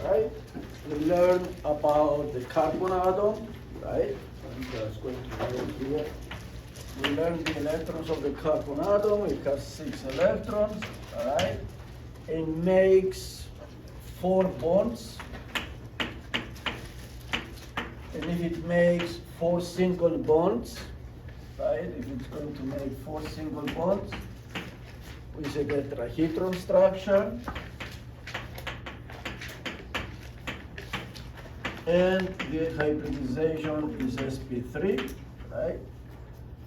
right? We learned about the carbon atom, right? I'm just going to write here. We learned the electrons of the carbon atom. It has 6 electrons, all right? It makes 4 bonds. And if it makes 4 single bonds, right? If it's going to make 4 single bonds, we say the tetrahedron structure. And the hybridization is sp3, right?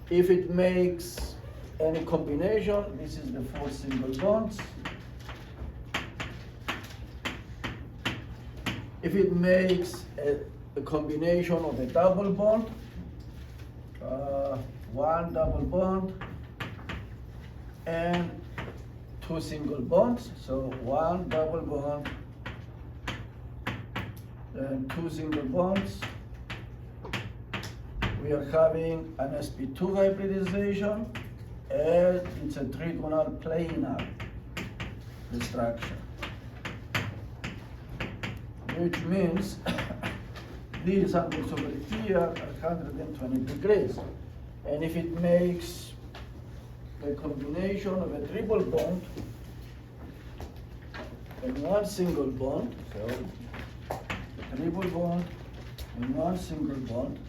If it makes any combination, this is the 4 single bonds. If it makes a combination of a double bond, 1 double bond and 2 single bonds, so 1 double bond and 2 single bonds, we are having an sp2 hybridization, and it's a trigonal planar structure, which means these angles over here are 120 degrees. And if it makes a combination of a triple bond and 1 single bond, so a triple bond and 1 single bond,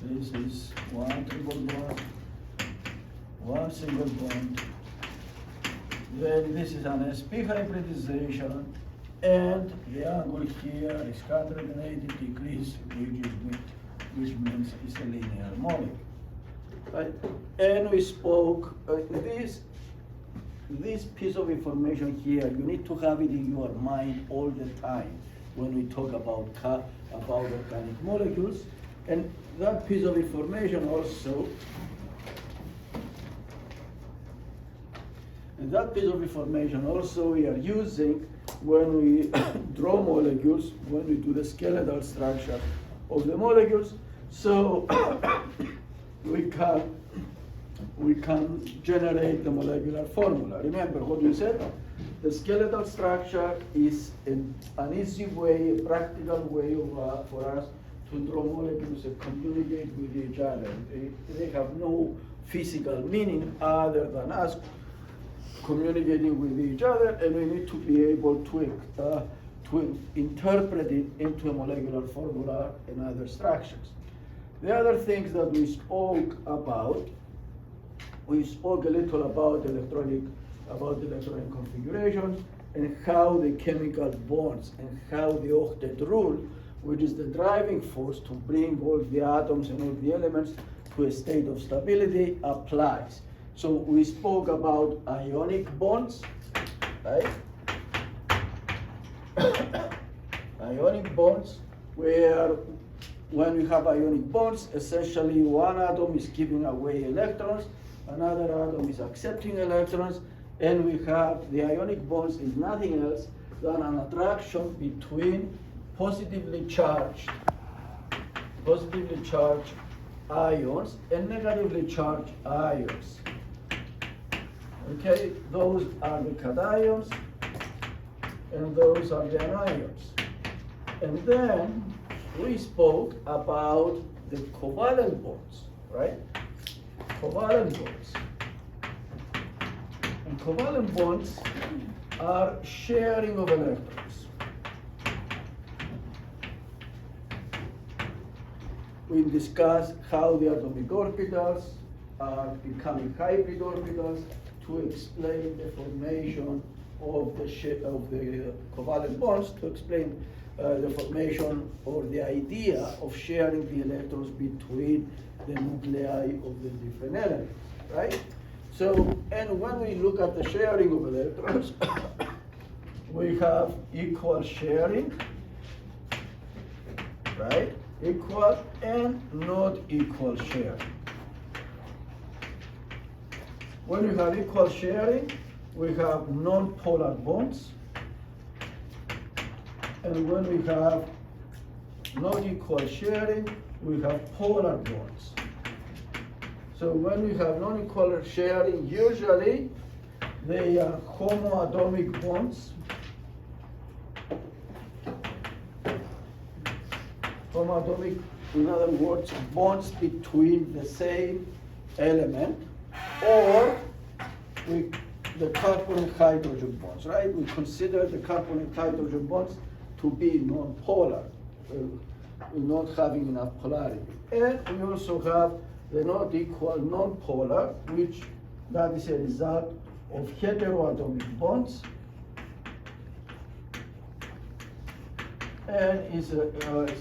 this is 1 triple bond, 1 single bond, then this is an sp hybridization, and the angle here is 180 degrees, which means it's a linear molecule, right? And we spoke this piece of information here. You need to have it in your mind all the time when we talk about organic molecules, and that piece of information also. And that piece of information also we are using when we draw molecules, when we do the skeletal structure of the molecules, so we can generate the molecular formula. Remember what we said? The skeletal structure is an easy way, a practical way for us to draw molecules and communicate with each other. They have no physical meaning other than us communicating with each other, and we need to be able to interpret it into a molecular formula and other structures. The other things that we spoke about, we spoke a little about electronic configurations and how the chemical bonds and how the octet rule, which is the driving force to bring all the atoms and all the elements to a state of stability, applies. So we spoke about ionic bonds, right? Ionic bonds, where when we have ionic bonds, essentially one atom is giving away electrons, another atom is accepting electrons, and we have the ionic bonds is nothing else than an attraction between positively charged ions and negatively charged ions. Okay, those are the cations and those are the anions. And then we spoke about the covalent bonds, right? Covalent bonds. And covalent bonds are sharing of electrons. We discussed how the atomic orbitals are becoming hybrid orbitals to explain the formation of the covalent bonds, to explain the formation or the idea of sharing the electrons between the nuclei of the different elements, right? So, and when we look at the sharing of electrons, we have equal sharing, right? Equal and not equal sharing. When we have equal sharing, we have non-polar bonds. And when we have not equal sharing, we have polar bonds. So when we have non-equal sharing, usually they are homoatomic bonds. homoatomic, in other words, bonds between the same element, or the carbon and hydrogen bonds, right? We consider the carbon and hydrogen bonds to be non-polar, not having enough polarity. And we also have the not equal non-polar, which that is a result of heteroatomic bonds, and it's a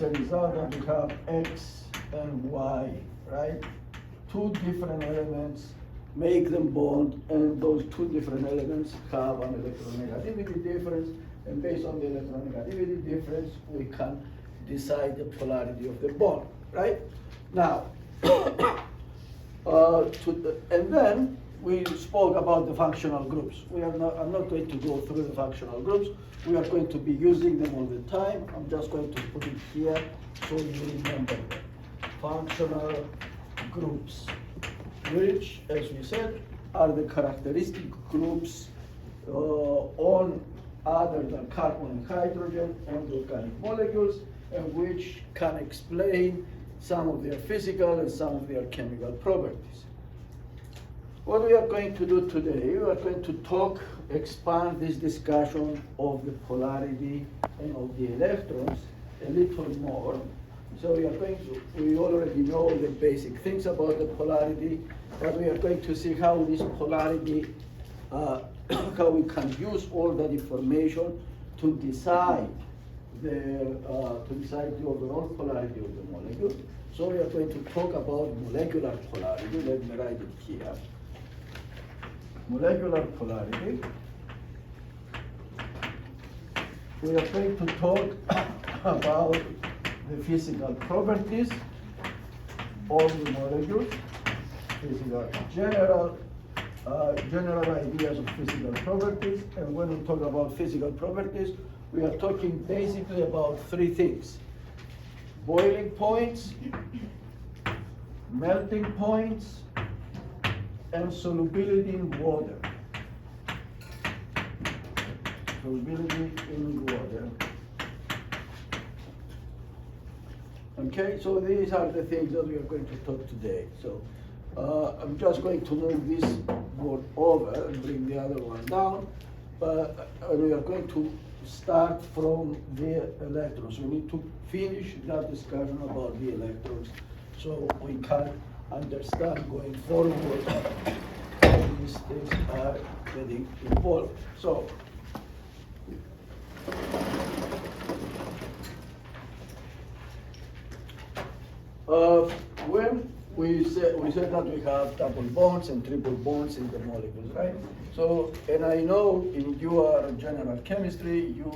result that we have X and Y, right? Two different elements make them bond, and those two different elements have an electronegativity difference, and based on the electronegativity difference, we can decide the polarity of the bond, right? Now, and then we spoke about the functional groups. I'm not going to go through the functional groups. We are going to be using them all the time. I'm just going to put it here so you remember them. Functional groups, which, as we said, are the characteristic groups on other than carbon and hydrogen on the organic molecules, and which can explain some of their physical and some of their chemical properties. What we are going to do today, we are going to expand this discussion of the polarity and of the electrons a little more. So we already know the basic things about the polarity, but we are going to see how this polarity, how we can use all that information to decide the overall polarity of the molecule. So we are going to talk about molecular polarity. Let me write it here. Molecular polarity. We are going to talk about the physical properties of the molecules, general ideas of physical properties. And when we talk about physical properties, we are talking basically about three things: boiling points, melting points, and solubility in water. Solubility in water. Okay, so these are the things that we are going to talk today. So I'm just going to move this board over and bring the other one down. But we are going to start from the electrons. We need to finish that discussion about the electrons so we can understand going forward how these things are getting involved. So, when we said that we have double bonds and triple bonds in the molecules, right? So, and I know in your general chemistry you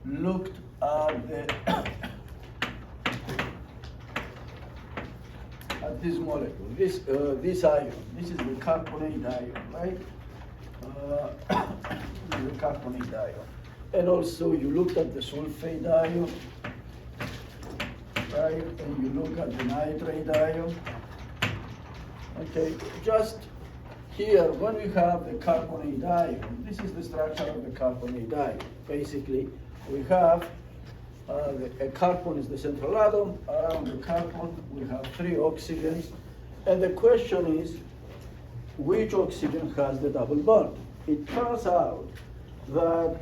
looked at this molecule, this ion. This is the carbonate ion, right? This is the carbonate ion. And also you looked at the sulfate ion, right? And you look at the nitrate ion. Okay, just here, when we have the carbonate ion, this is the structure of the carbonate ion. Basically, we have a carbon is the central atom. Around the carbon, we have three oxygens. And the question is, which oxygen has the double bond? It turns out that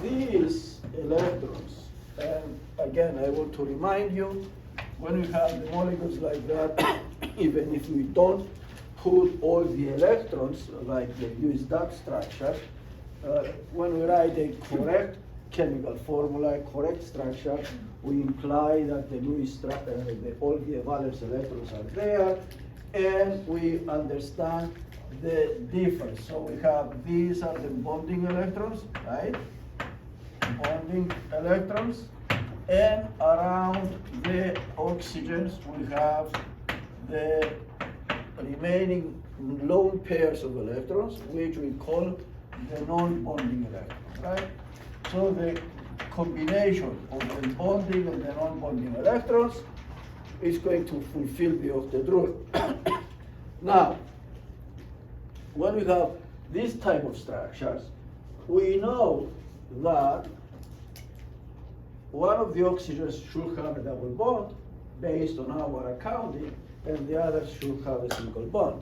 these electrons, and again, I want to remind you, when we have the molecules like that, even if we don't put all the electrons, like they use that structure, when we write a correct chemical formula, correct structure, we imply that all the valence electrons are there, and we understand the difference. So we have, these are the bonding electrons, right? Bonding electrons, and around the oxygens we have the remaining lone pairs of electrons, which we call the non-bonding electrons, right? So the combination of the bonding and the non-bonding electrons is going to fulfill the octet rule. Now, when we have this type of structures, we know that one of the oxygens should have a double bond based on our accounting, and the other should have a single bond.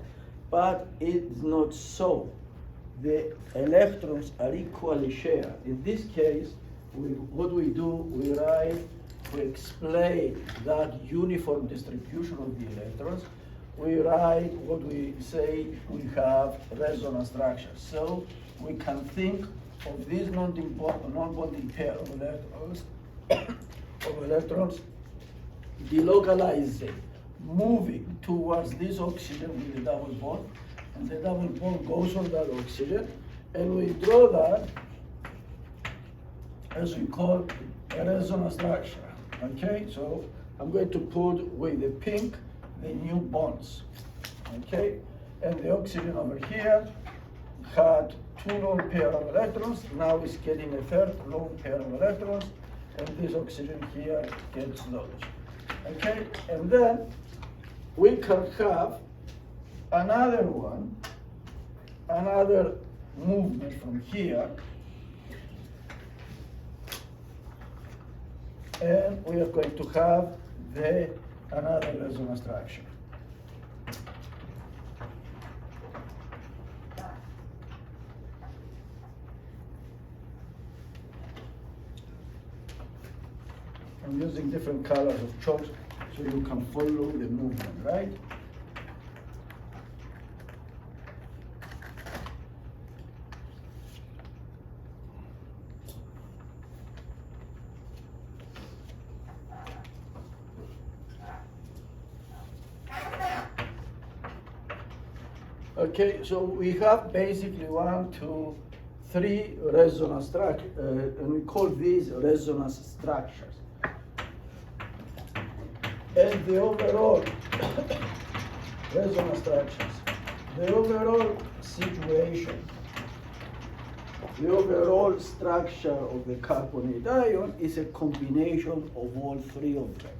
But it's not so. The electrons are equally shared. In this case, what we do, we write to explain that uniform distribution of the electrons. We write what we say we have resonance structure. So we can think of this non-bonding pair of electrons delocalizing, moving towards this oxygen with the double bond, and the double bond goes on that oxygen, and we draw that as we call a resonance structure. Okay, so I'm going to put with the pink the new bonds. Okay, and the oxygen over here had two lone pair of electrons. Now it's getting a third lone pair of electrons, and this oxygen here gets lost. Okay, and then we can have another one, another movement from here, and we are going to have another resonance structure. I'm using different colors of chalks so you can follow the movement, right? Okay, so we have basically 1, 2, 3 resonance structures, and we call these resonance structures. And the overall resonance structures, the overall situation, the overall structure of the carbonate ion is a combination of all three of them.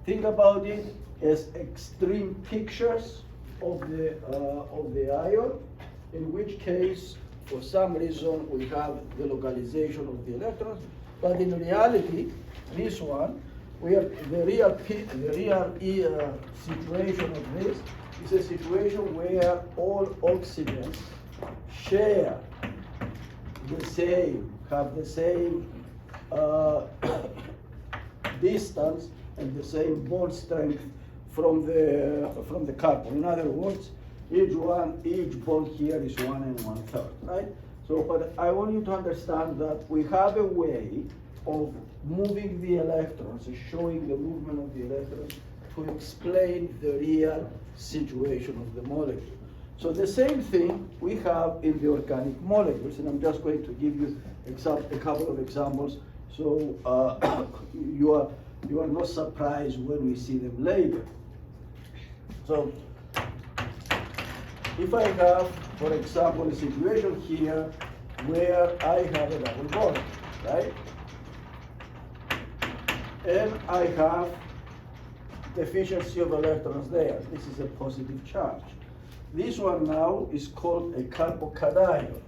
Think about it as extreme pictures of the ion, in which case, for some reason, we have the localization of the electrons, but in reality, this one, the real situation of this is a situation where all oxygens share the same, have the same distance and the same bond strength from the carbon. In other words, each bond here is 1 1/3, right? So, but I want you to understand that we have a way of moving the electrons, showing the movement of the electrons to explain the real situation of the molecule. So the same thing we have in the organic molecules, and I'm just going to give you a couple of examples, so you are not surprised when we see them later. So if I have, for example, a situation here where I have a double bond, right? And I have deficiency of electrons there. This is a positive charge. This one now is called a carbocation.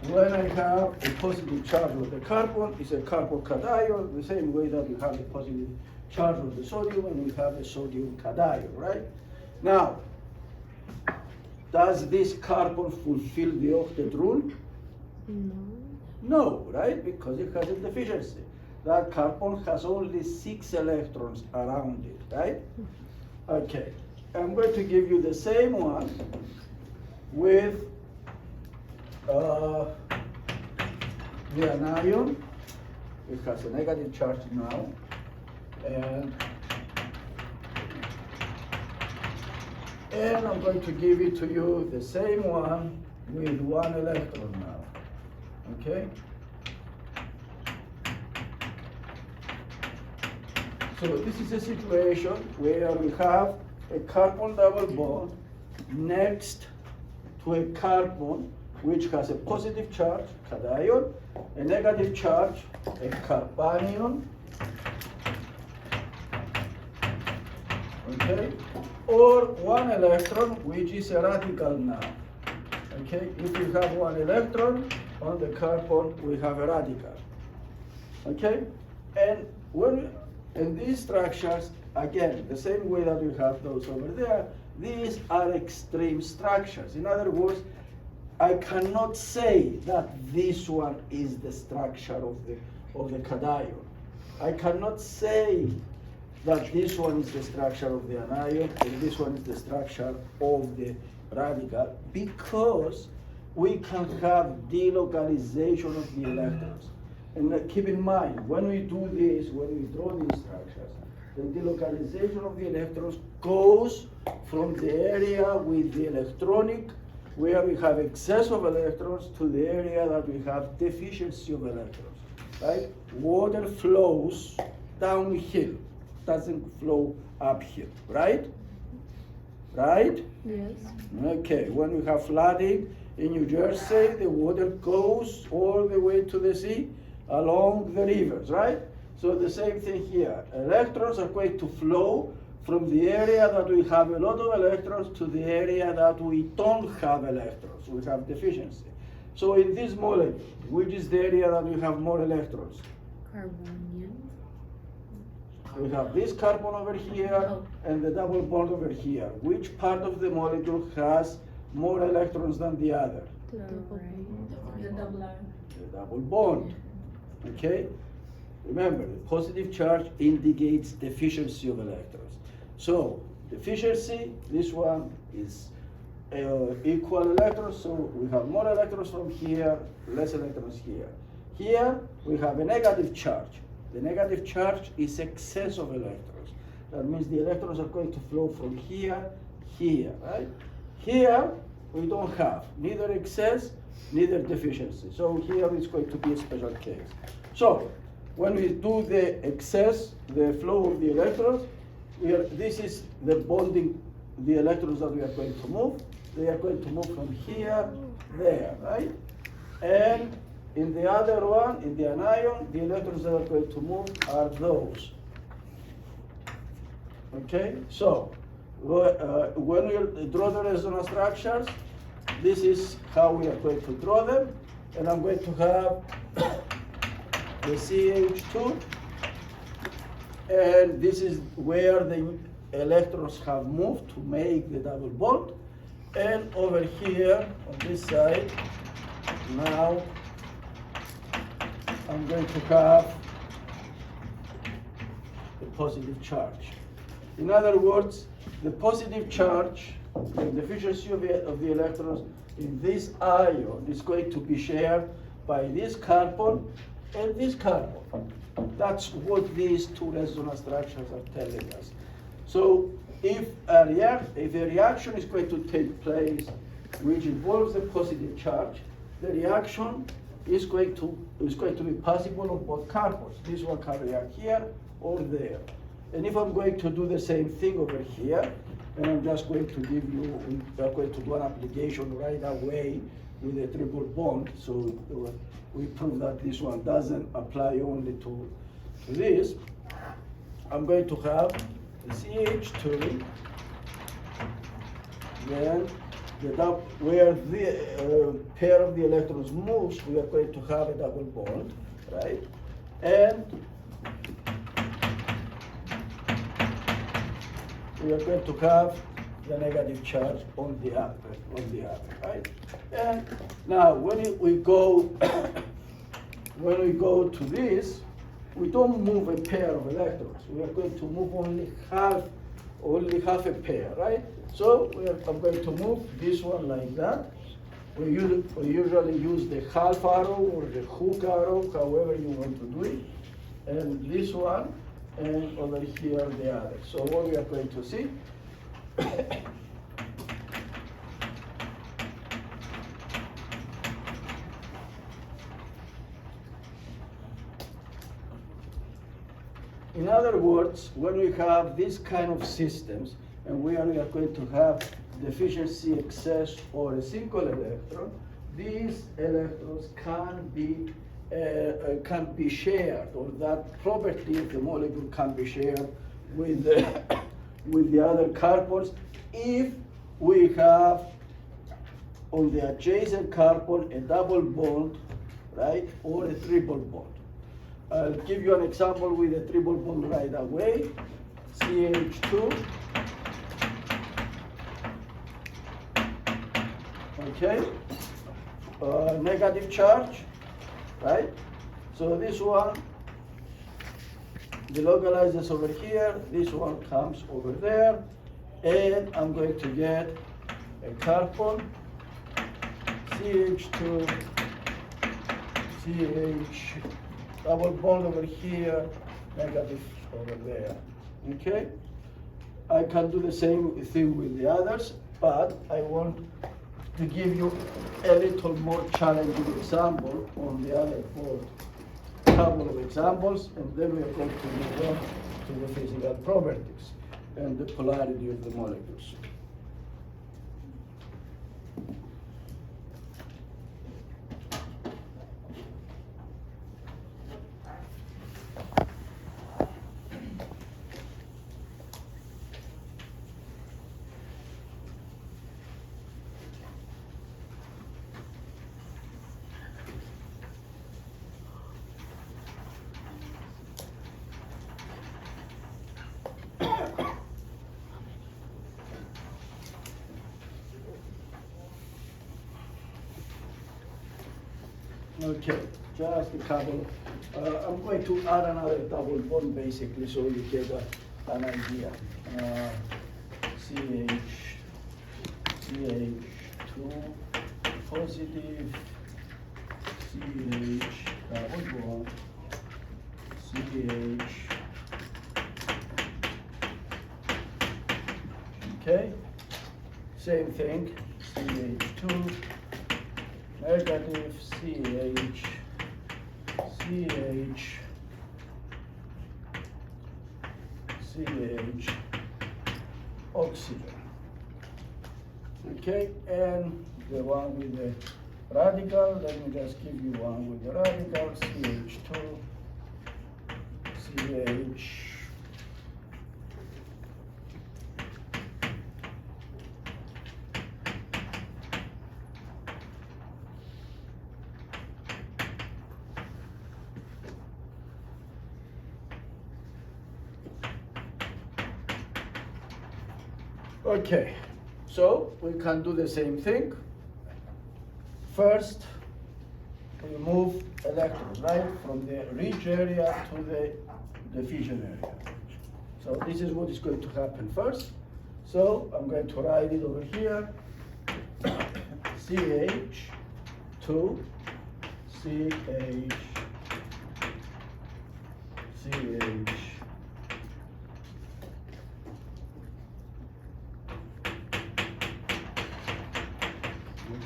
When I have a positive charge of the carbon, it's a carbocation, the same way that we have a positive charge of the sodium and we have a sodium cation, right? Now, does this carbon fulfill the octet rule? No. No, right? Because it has a deficiency. That carbon has only 6 electrons around it, right? Okay, I'm going to give you the same one with the anion. It has a negative charge now, and I'm going to give it to you the same one with 1 electron now. Okay? So this is a situation where we have a carbon double bond next to a carbon which has a positive charge, cation, a negative charge, a carbanion, okay, or 1 electron which is a radical now. Okay, if you have 1 electron, on the carbon, we have a radical. Okay? And in these structures, again, the same way that we have those over there, these are extreme structures. In other words, I cannot say that this one is the structure of the cation. I cannot say that this one is the structure of the anion and this one is the structure of the radical, because we can have delocalization of the electrons. And keep in mind, when we do this, when we draw these structures, the delocalization of the electrons goes from the area with the electronic, where we have excess of electrons, to the area that we have deficiency of electrons, right? Water flows downhill, doesn't flow uphill, right? Right? Yes. Okay, when we have flooding in New Jersey, the water goes all the way to the sea along the rivers, right? So the same thing here. Electrons are going to flow from the area that we have a lot of electrons to the area that we don't have electrons, we have deficiency. So in this molecule, which is the area that we have more electrons? Carbonium. We have this carbon over here and the double bond over here. Which part of the molecule has more electrons than the other? Chlorine. The double The double bond. Okay? Remember, the positive charge indicates deficiency of electrons. So, deficiency, this one is equal electrons, so we have more electrons from here, less electrons here. Here, we have a negative charge. The negative charge is excess of electrons. That means the electrons are going to flow from here, here, right? Here, we don't have neither excess, neither deficiency. So here is going to be a special case. So, when we do the excess, the flow of the electrons, this is the bonding, the electrons that we are going to move. They are going to move from here, there, right? And in the other one, in the anion, the electrons that are going to move are those. Okay, so when we draw the resonance structures, this is how we are going to draw them. And I'm going to have the CH2, and this is where the electrons have moved to make the double bond. And over here on this side, now I'm going to have a positive charge. In other words, the positive charge, the deficiency of the electrons in this ion is going to be shared by this carbon and this carbon. That's what these two resonance structures are telling us. So if a reaction is going to take place which involves a positive charge, the reaction is going to be possible on both carbons. This one can react here or there. And if I'm going to do the same thing over here, and I'm just going to give you, we are going to do an application right away with a triple bond, so we prove that this one doesn't apply only to this. I'm going to have the CH2, then where the pair of the electrons moves, we are going to have a double bond, right? And we are going to have the negative charge on the other, right? And now when we go to this, we don't move a pair of electrons. We are going to move only half a pair, right? So I'm going to move this one like that. We usually use the half arrow or the hook arrow, however you want to do it. And this one, and over here the other. So what we are going to see, in other words, when we have this kind of systems, and where we are going to have deficiency, excess, or a single electron, these electrons can be shared, or that property of the molecule can be shared with the other carbons if we have on the adjacent carbon a double bond right? Or a triple bond. I'll give you an example with a triple bond right away. CH2. Okay, negative charge, right? So this one delocalizes over here, this one comes over there, and I'm going to get a carbon, CH2, CH, double bond over here, negative over there, okay? I can do the same thing with the others, but I want to give you a little more challenging example on the other board. Couple of examples, and then we are going to move on to the physical properties and the polarity of the molecules. Okay, just a couple. I'm going to add another double bond basically so you get an idea. CH2 positive, CH double bond, CH. Okay, same thing, CH2. Negative CH, CH, CH, oxygen. Okay, and the one with the radical, let me just give you one with the radical, CH2, CH, okay, so we can do the same thing. First, we move electrons, right, from the rich area to the diffusion area. So this is what is going to happen first. So I'm going to write it over here. CH2, CH, CH,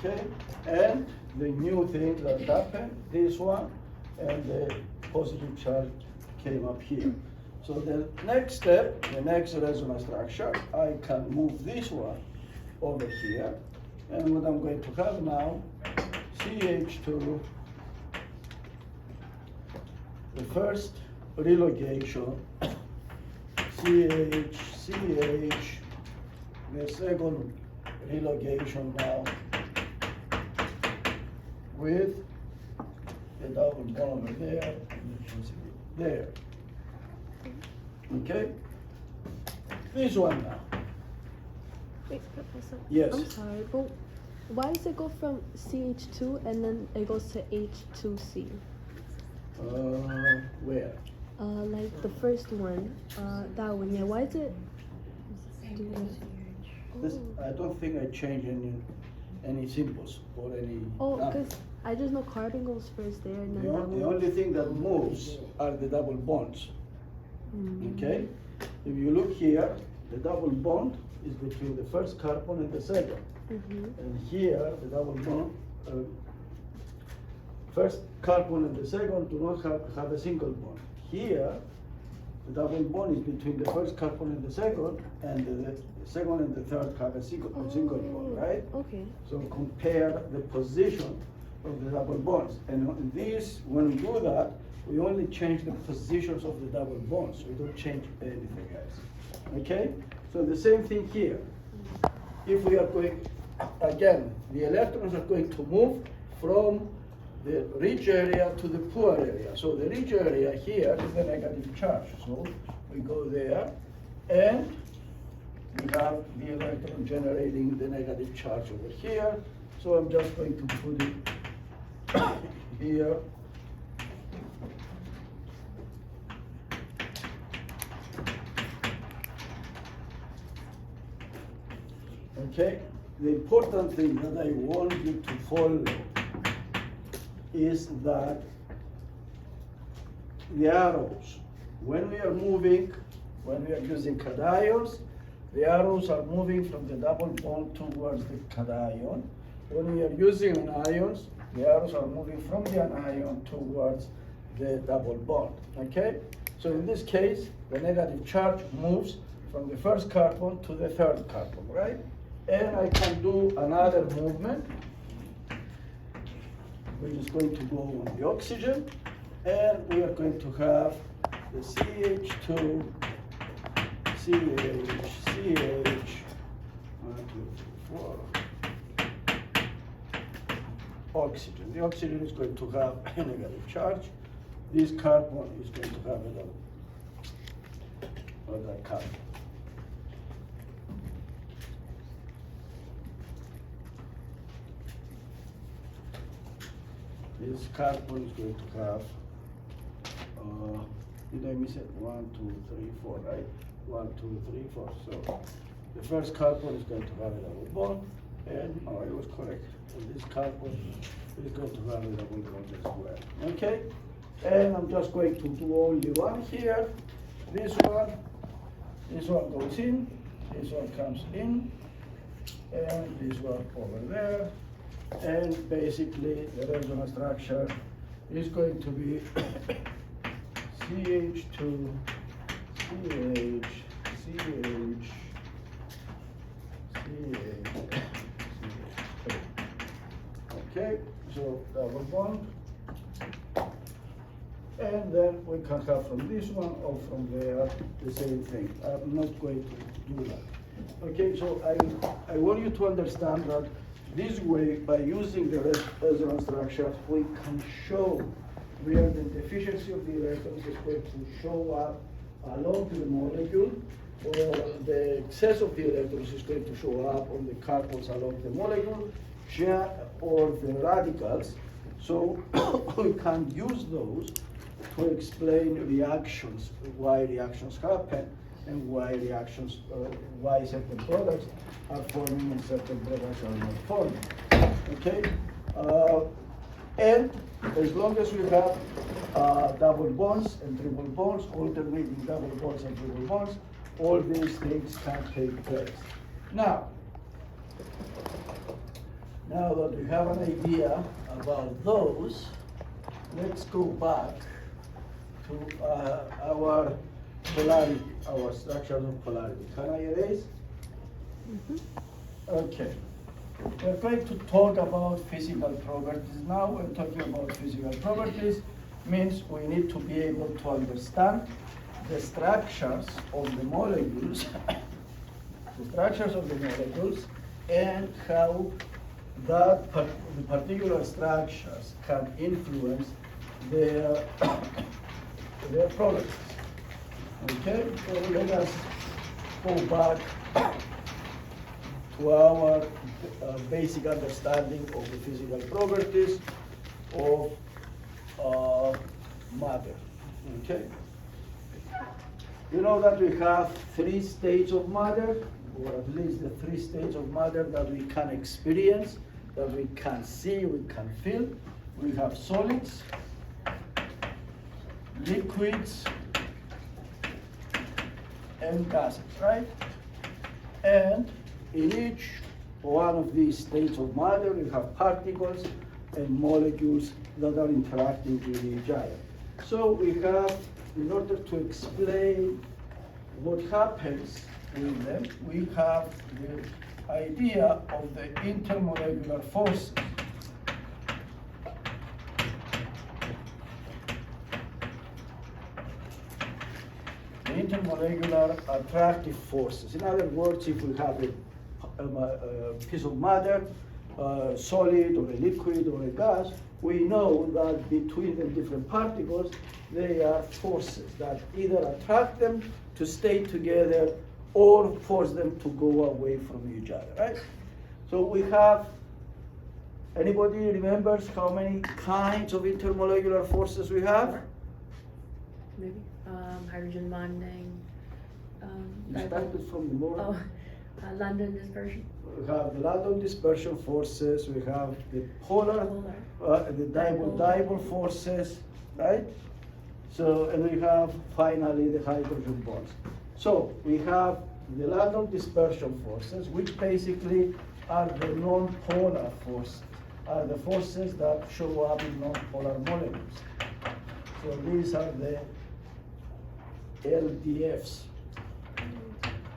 okay, and the new thing that happened, this one, and the positive charge came up here. So the next step, the next resonance structure, I can move this one over here, and what I'm going to have now, CH2, the first relocation, CH, CH, the second relocation now, with the double bond over there, and the positive there. Okay? This one now. Wait, Professor. Yes. I'm sorry, but why does it go from CH2 and then it goes to H2C? Where? Like the first one, that one. Yeah, why is it? Do This, I don't think I changed any symbols or any. Oh, numbers. because I just know carbon goes first there and then The, that the one. only thing that moves are the double bonds. Okay? If you look here, the double bond is between the first carbon and the second. And here, the double bond, first carbon and the second do not have a single bond. Here, the double bond is between the first carbon and the second second and the third have a single bond, right? Okay. So compare the position of the double bonds. And on this, when we do that, we only change the positions of the double bonds. We don't change anything else. Okay? So the same thing here. If we are going, again, the electrons are going to move from the rich area to the poor area. So the rich area here is the negative charge. So we go there, and we have the electron generating the negative charge over here. So I'm just going to put it here. Okay, the important thing that I want you to follow is that the arrows, when we are moving, when we are using cations, the arrows are moving from the double bond towards the cation. When we are using anions, the arrows are moving from the anion towards the double bond, okay? So in this case, the negative charge moves from the first carbon to the third carbon, right? And I can do another movement, which is going to go on the oxygen, and we are going to have the CH2, CH, 1, 2, 3, 4, oxygen. The oxygen is going to have a negative charge. This carbon is going to have another carbon. This carbon is going to have, did I miss it? 1, 2, 3, 4, right? 1, 2, 3, 4. So the first carbon is going to have a double bond, and I was correct. And this carbon is going to have a double bond as well. Okay? And I'm just going to do only one here. This one goes in, this one comes in, and this one over there. And basically the resonance structure is going to be CH2, CH, CH, CH, okay, so double bond. And then we can have from this one or from there the same thing. I'm not going to do that. Okay, so I want you to understand that this way, by using the resonance structure, we can show where the deficiency of the electrons is going to show up along the molecule, or the excess of the electrons is going to show up on the carbons along the molecule, or the radicals. So we can use those to explain reactions, why reactions happen, and why reactions, why certain products are forming and certain products are not forming. Okay? And as long as we have double bonds and triple bonds, alternating double bonds and triple bonds, all these things can take place. Now that we have an idea about those, let's go back to our polarity, our structures of polarity. Can I erase? Mm-hmm. Okay. We're going to talk about physical properties now. We're talking about physical properties means we need to be able to understand the structures of the molecules, and how the particular structures can influence their properties. Okay, so let us go back to our basic understanding of the physical properties of matter. Okay, you know that we have 3 states of matter, or at least the 3 states of matter that we can experience, that we can see, we can feel. We have solids, liquids, and gases, right? And in each one of these states of matter, we have particles and molecules that are interacting with each other. So we have, in order to explain what happens with them, we have the idea of the intermolecular forces. Intermolecular attractive forces. In other words, if we have a piece of matter, solid or a liquid or a gas, we know that between the different particles, there are forces that either attract them to stay together or force them to go away from each other, right? So we have, anybody remembers how many kinds of intermolecular forces we have? Maybe. Hydrogen bonding. You started from the bottom. London dispersion. We have the London dispersion forces, we have the polar, the dipole forces, right? So, and we have finally the hydrogen bonds. So we have the London dispersion forces, which basically are the non-polar forces, are the forces that show up in non-polar molecules. So these are the LDFs,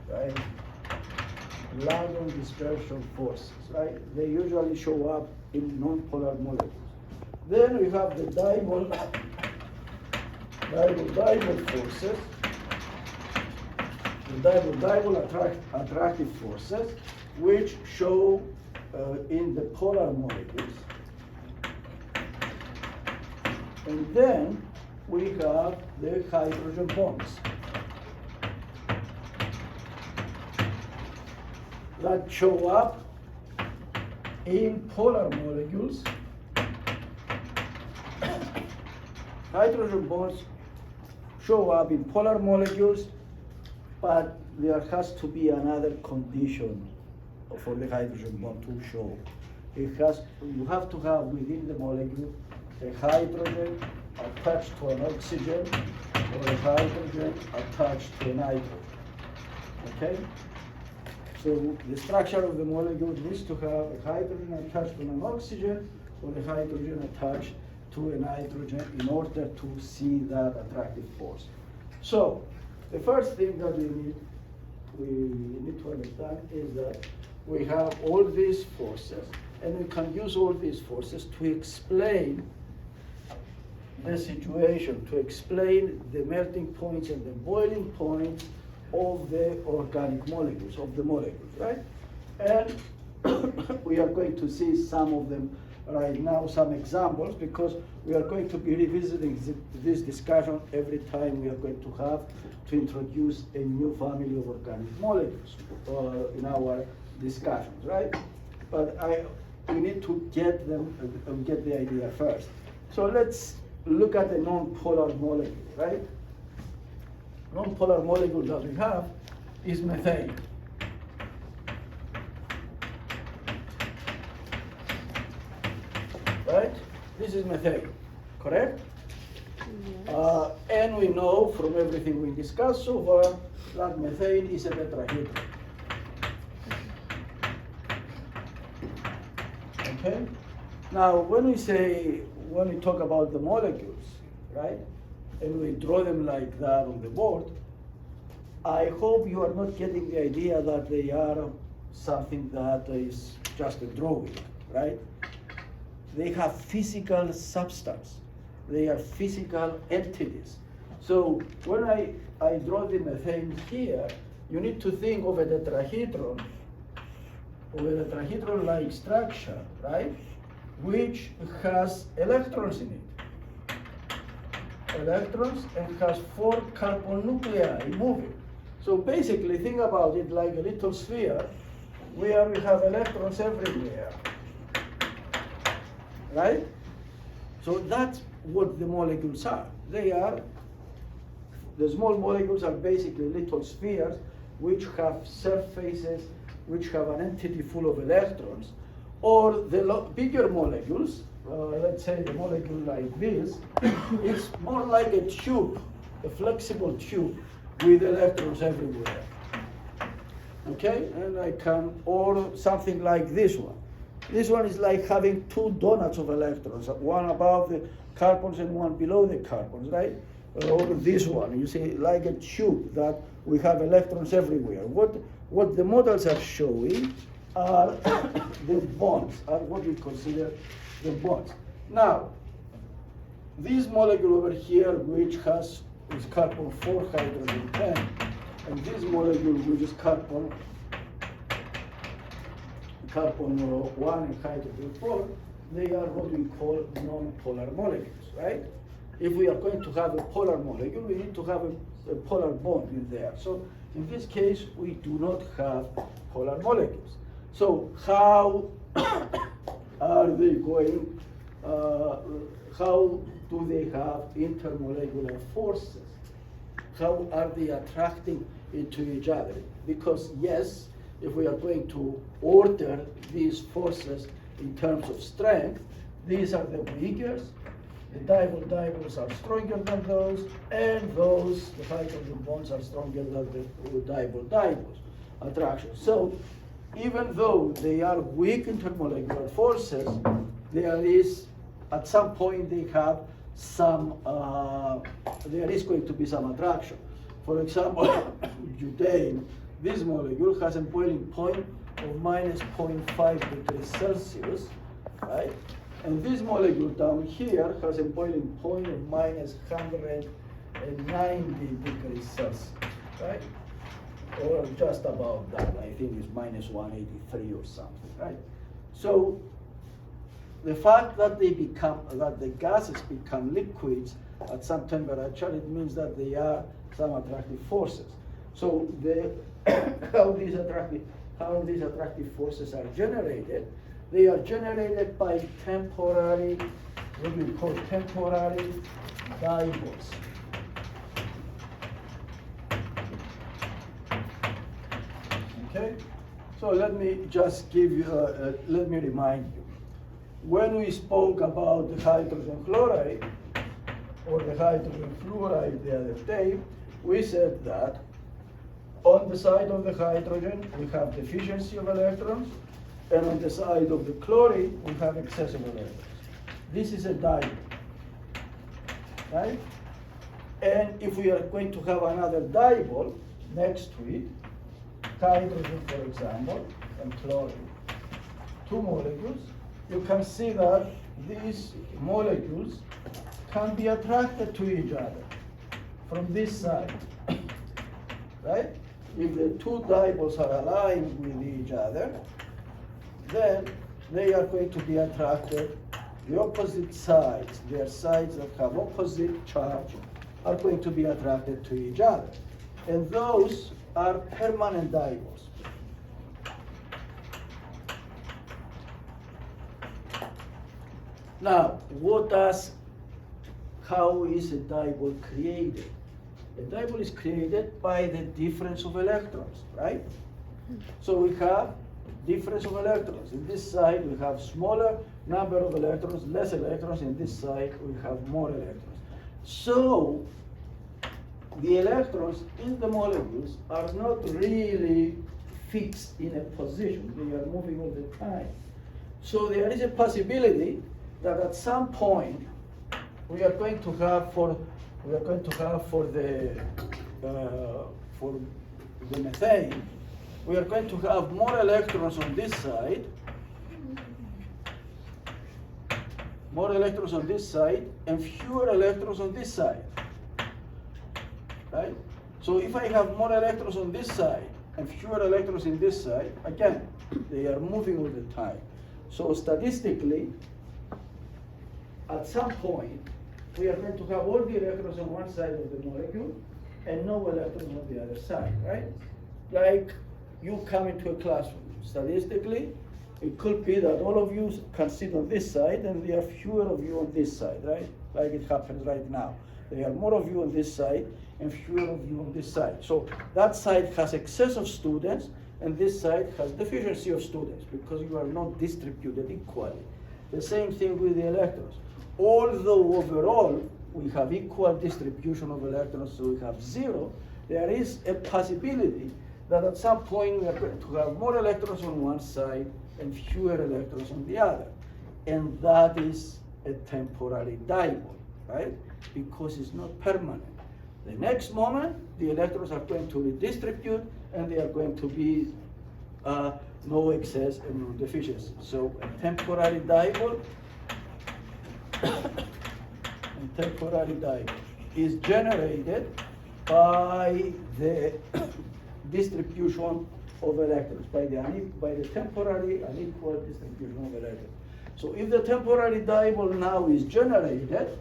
right? London dispersion forces, right? They usually show up in non-polar molecules. Then we have the dipole forces, the dipole attractive forces, which show in the polar molecules. And then we have the hydrogen bonds that show up in polar molecules. Hydrogen bonds show up in polar molecules, but there has to be another condition for the hydrogen bond to show. You have to have within the molecule a hydrogen attached to an oxygen or a hydrogen attached to a nitrogen. Okay? So the structure of the molecule needs to have a hydrogen attached to an oxygen or a hydrogen attached to a nitrogen in order to see that attractive force. So the first thing that we need to understand is that we have all these forces, and we can use all these forces to explain the situation, to explain the melting points and the boiling points of the organic molecules, of the molecules, right? And we are going to see some of them right now, some examples, because we are going to be revisiting this discussion every time we are going to have to introduce a new family of organic molecules in our discussions, right? But we need to get them, get the idea first. So let's look at the non-polar molecule, right? Non-polar molecule that we have is methane. Right? This is methane, correct? Yes. And we know from everything we discussed so far that methane is a tetrahedron. Okay? Now, when we talk about the molecules, right, and we draw them like that on the board, I hope you are not getting the idea that they are something that is just a drawing, right? They have physical substance. They are physical entities. So when I draw the methane here, you need to think of a tetrahedron, of a tetrahedron-like structure, right? Which has electrons in it. Electrons, and has 4 carbon nuclei moving. So basically, think about it like a little sphere where we have electrons everywhere. Right? So that's what the molecules are. The small molecules are basically little spheres which have surfaces, which have an entity full of electrons. Or the bigger molecules, let's say the molecule like this, it's more like a tube, a flexible tube with electrons everywhere. Okay? And or something like this one. This one is like having 2 donuts of electrons, one above the carbons and one below the carbons, right? Or this one, you see, like a tube that we have electrons everywhere. What the models are showing are the bonds, are what we consider the bonds. Now, this molecule over here, which is carbon 4, hydrogen 10, and this molecule, which is carbon 1 and hydrogen 4, they are what we call non-polar molecules, right? If we are going to have a polar molecule, we need to have a polar bond in there. So in this case, we do not have polar molecules. So how are they going, how do they have intermolecular forces? How are they attracting into each other? Because yes, if we are going to order these forces in terms of strength, these are the weakest, the dipoles are stronger than those, and those, the hydrogen bonds are stronger than the dipoles attraction. So even though they are weak intermolecular forces, there is, at some point they have some, there is going to be some attraction. For example, butane, this molecule has a boiling point of minus 0.5 degrees Celsius, right? And this molecule down here has a boiling point of minus 190 degrees Celsius, right? Or just about that. I think it's minus 183 or something, right? So the fact that they become, that the gases become liquids at some temperature, it means that they are some attractive forces. So how these attractive forces are generated? They are generated by temporary, what we call temporary dipoles. Okay, so let me just give you, let me remind you. When we spoke about the hydrogen chloride or the hydrogen fluoride the other day, we said that on the side of the hydrogen we have deficiency of electrons, and on the side of the chlorine we have excess of electrons. This is a dipole, right? And if we are going to have another dipole next to it, hydrogen, for example, and chlorine, two molecules, you can see that these molecules can be attracted to each other from this side, right? If the two dipoles are aligned with each other, then they are going to be attracted, the opposite sides, their sides that have opposite charge, are going to be attracted to each other. And those are permanent dipoles. Now, how is a dipole created? A dipole is created by the difference of electrons, right? So we have difference of electrons. In this side we have smaller number of electrons, less electrons. In this side we have more electrons. So the electrons in the molecules are not really fixed in a position. They are moving all the time. So there is a possibility that at some point we are going to have for the methane, we are going to have more electrons on this side, and fewer electrons on this side, right? So if I have more electrons on this side and fewer electrons in this side, again, they are moving all the time. So statistically, at some point, we are going to have all the electrons on one side of the molecule and no electrons on the other side, right? Like you come into a classroom. Statistically, it could be that all of you can sit on this side and there are fewer of you on this side, right? Like it happens right now. There are more of you on this side and fewer of you on this side. So that side has excess of students and this side has deficiency of students because you are not distributed equally. The same thing with the electrons. Although overall we have equal distribution of electrons, so we have zero, there is a possibility that at some point we are going to have more electrons on one side and fewer electrons on the other. And that is a temporary dipole, right? Because it's not permanent. The next moment, the electrons are going to redistribute and they are going to be no excess and no deficiency. So a temporary dipole is generated by the distribution of electrons, by the temporary unequal distribution of electrons. So if the temporary dipole now is generated,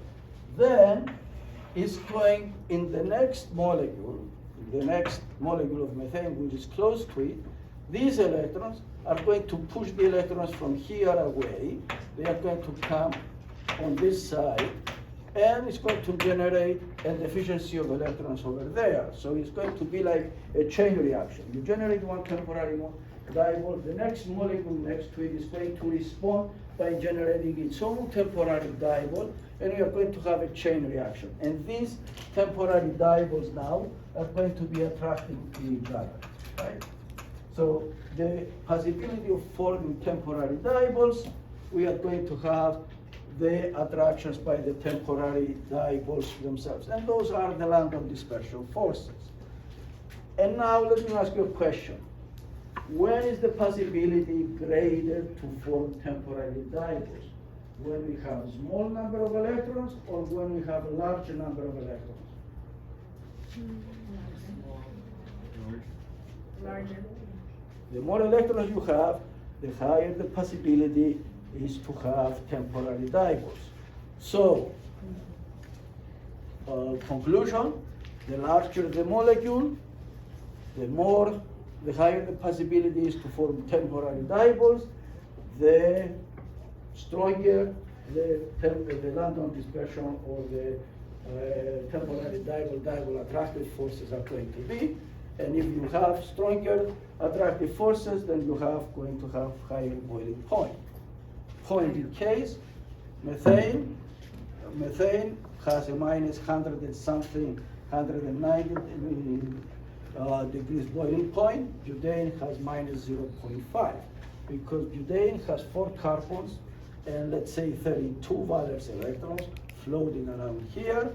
then it's going in the next molecule of methane, which is close to it. These electrons are going to push the electrons from here away. They are going to come on this side, and it's going to generate a deficiency of electrons over there. So it's going to be like a chain reaction. You generate one temporary dipole, the next molecule next to it is going to respond by generating its own temporary dipole, and we are going to have a chain reaction. And these temporary dipoles now are going to be attracting to each other, right? So the possibility of forming temporary dipoles, we are going to have the attractions by the temporary dipoles themselves. And those are the London dispersion forces. And now let me ask you a question. When is the possibility greater to form temporary dipoles? When we have a small number of electrons or when we have a large number of electrons? Larger. The more electrons you have, the higher the possibility is to have temporary dipoles. So, conclusion, the larger the molecule, the higher the possibility is to form temporary dipoles, the stronger the London dispersion or the temporary dipole attractive forces are going to be. And if you have stronger attractive forces, then you have going to have higher boiling point. Point in case, methane has a minus 100 and something, 190 degrees boiling point. Butane has minus 0.5 because butane has 4 carbons and let's say 32 valence electrons floating around here.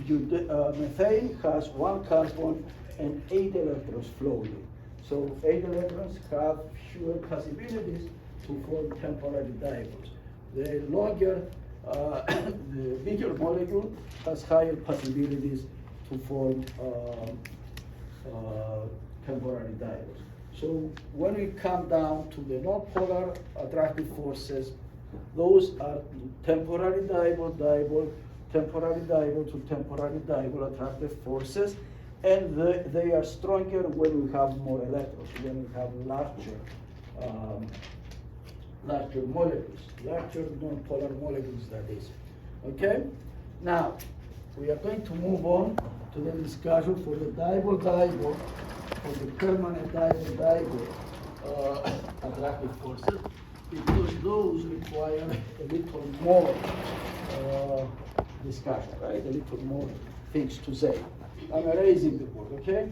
Methane has 1 carbon and 8 electrons floating. So 8 electrons have fewer possibilities to form temporary dipoles. The longer, the bigger molecule has higher possibilities to form temporary dipoles. So when we come down to the non-polar attractive forces, those are temporary dipole, temporary dipole to temporary dipole attractive forces, and they are stronger when we have more electrons, when we have larger molecules, larger non-polar molecules, that is. Okay? Now, we are going to move on to the discussion for the dipole, for the permanent dipole attractive forces, because those require a little more discussion, right? A little more things to say. I'm erasing the board, okay?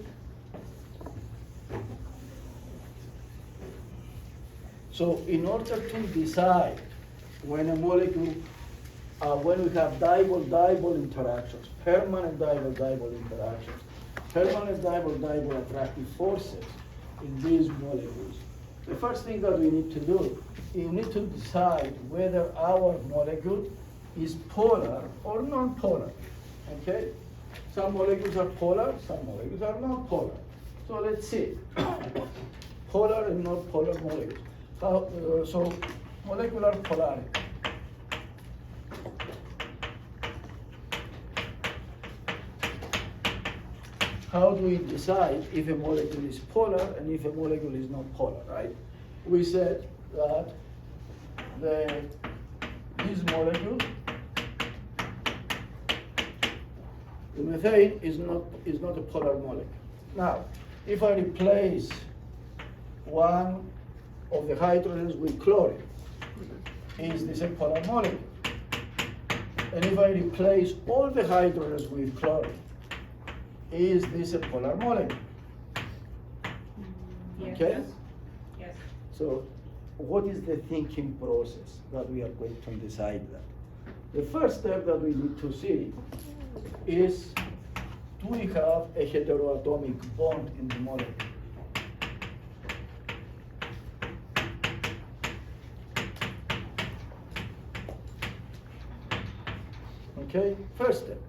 So in order to decide when a molecule, when we have dipole interactions, permanent dipole interactions, permanent dipole attractive forces in these molecules, the first thing that we need to do, you need to decide whether our molecule is polar or non-polar, okay? Some molecules are polar, some molecules are non-polar. So let's see, polar and non-polar molecules. So molecular polarity. How do we decide if a molecule is polar and if a molecule is not polar, right? We said that this molecule, the methane is not a polar molecule. Now, if I replace one of the hydrogens with chlorine, is this a polar molecule? And if I replace all the hydrogens with chlorine, is this a polar molecule? Yes. Okay? Yes. So, what is the thinking process that we are going to decide that? The first step that we need to see is, do we have a heteroatomic bond in the molecule? Okay, first step.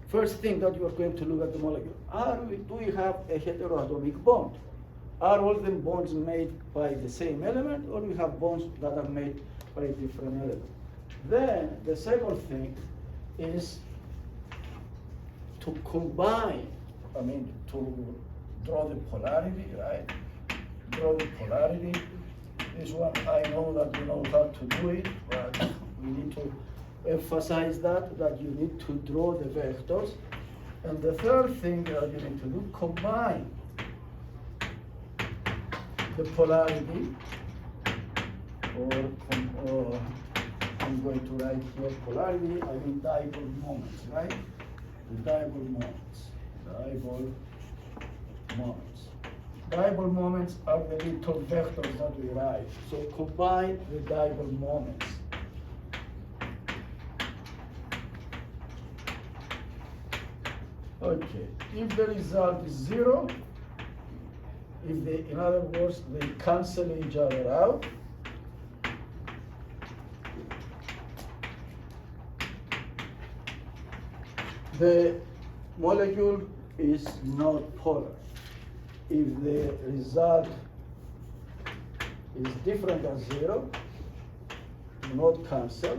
First thing that you are going to look at the molecule. Do we have a heteroatomic bond? Are all the bonds made by the same element, or we have bonds that are made by by different elements. Then the second thing is to combine, to draw the polarity, right? Draw the polarity. This one, I know that you know how to do it, but we need to emphasize that you need to draw the vectors. And the third thing that you need to do, combine the polarity, or I'm going to write here polarity, I mean dipole moments, right? The dipole moments, dipole moments. Dipole moments are the little vectors that we write. So combine the dipole moments. Okay, if the result is zero, if they, in other words, they cancel each other out, the molecule is not polar. If the result is different than zero, not cancel,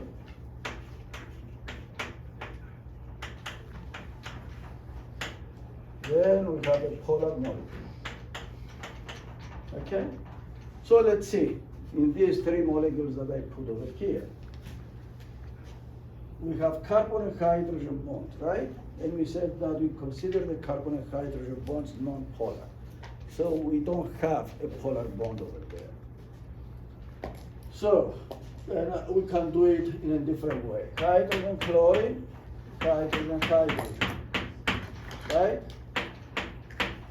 then we have a polar molecule. Okay? So let's see, in these three molecules that I put over here, we have carbon and hydrogen bonds, right? And we said that we consider the carbon and hydrogen bonds non-polar. So we don't have a polar bond over there. So then we can do it in a different way. Hydrogen, chlorine, hydrogen, hydrogen, right?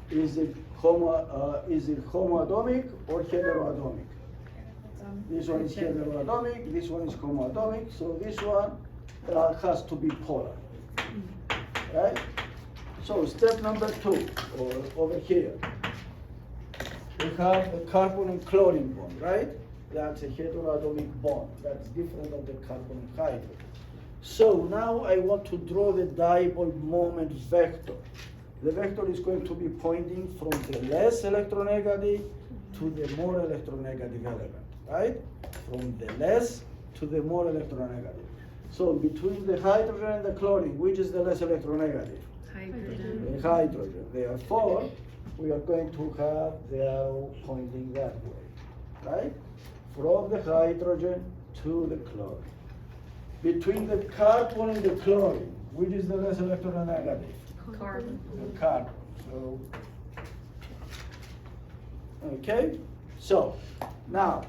Is it homoatomic or heteroatomic? This one is heteroatomic, this one is homoatomic, so this one has to be polar, right? So step number 2, or over here, we have the carbon and chlorine bond, right? That's a heteroatomic bond. That's different than the carbon and hydrogen. So now I want to draw the dipole moment vector. The vector is going to be pointing from the less electronegative to the more electronegative element, right? From the less to the more electronegative. So between the hydrogen and the chlorine, which is the less electronegative? Hydrogen. The hydrogen. Therefore, we are going to have the arrow pointing that way, right? From the hydrogen to the chlorine. Between the carbon and the chlorine, which is the less electronegative? Carbon. The carbon. So, okay. So now,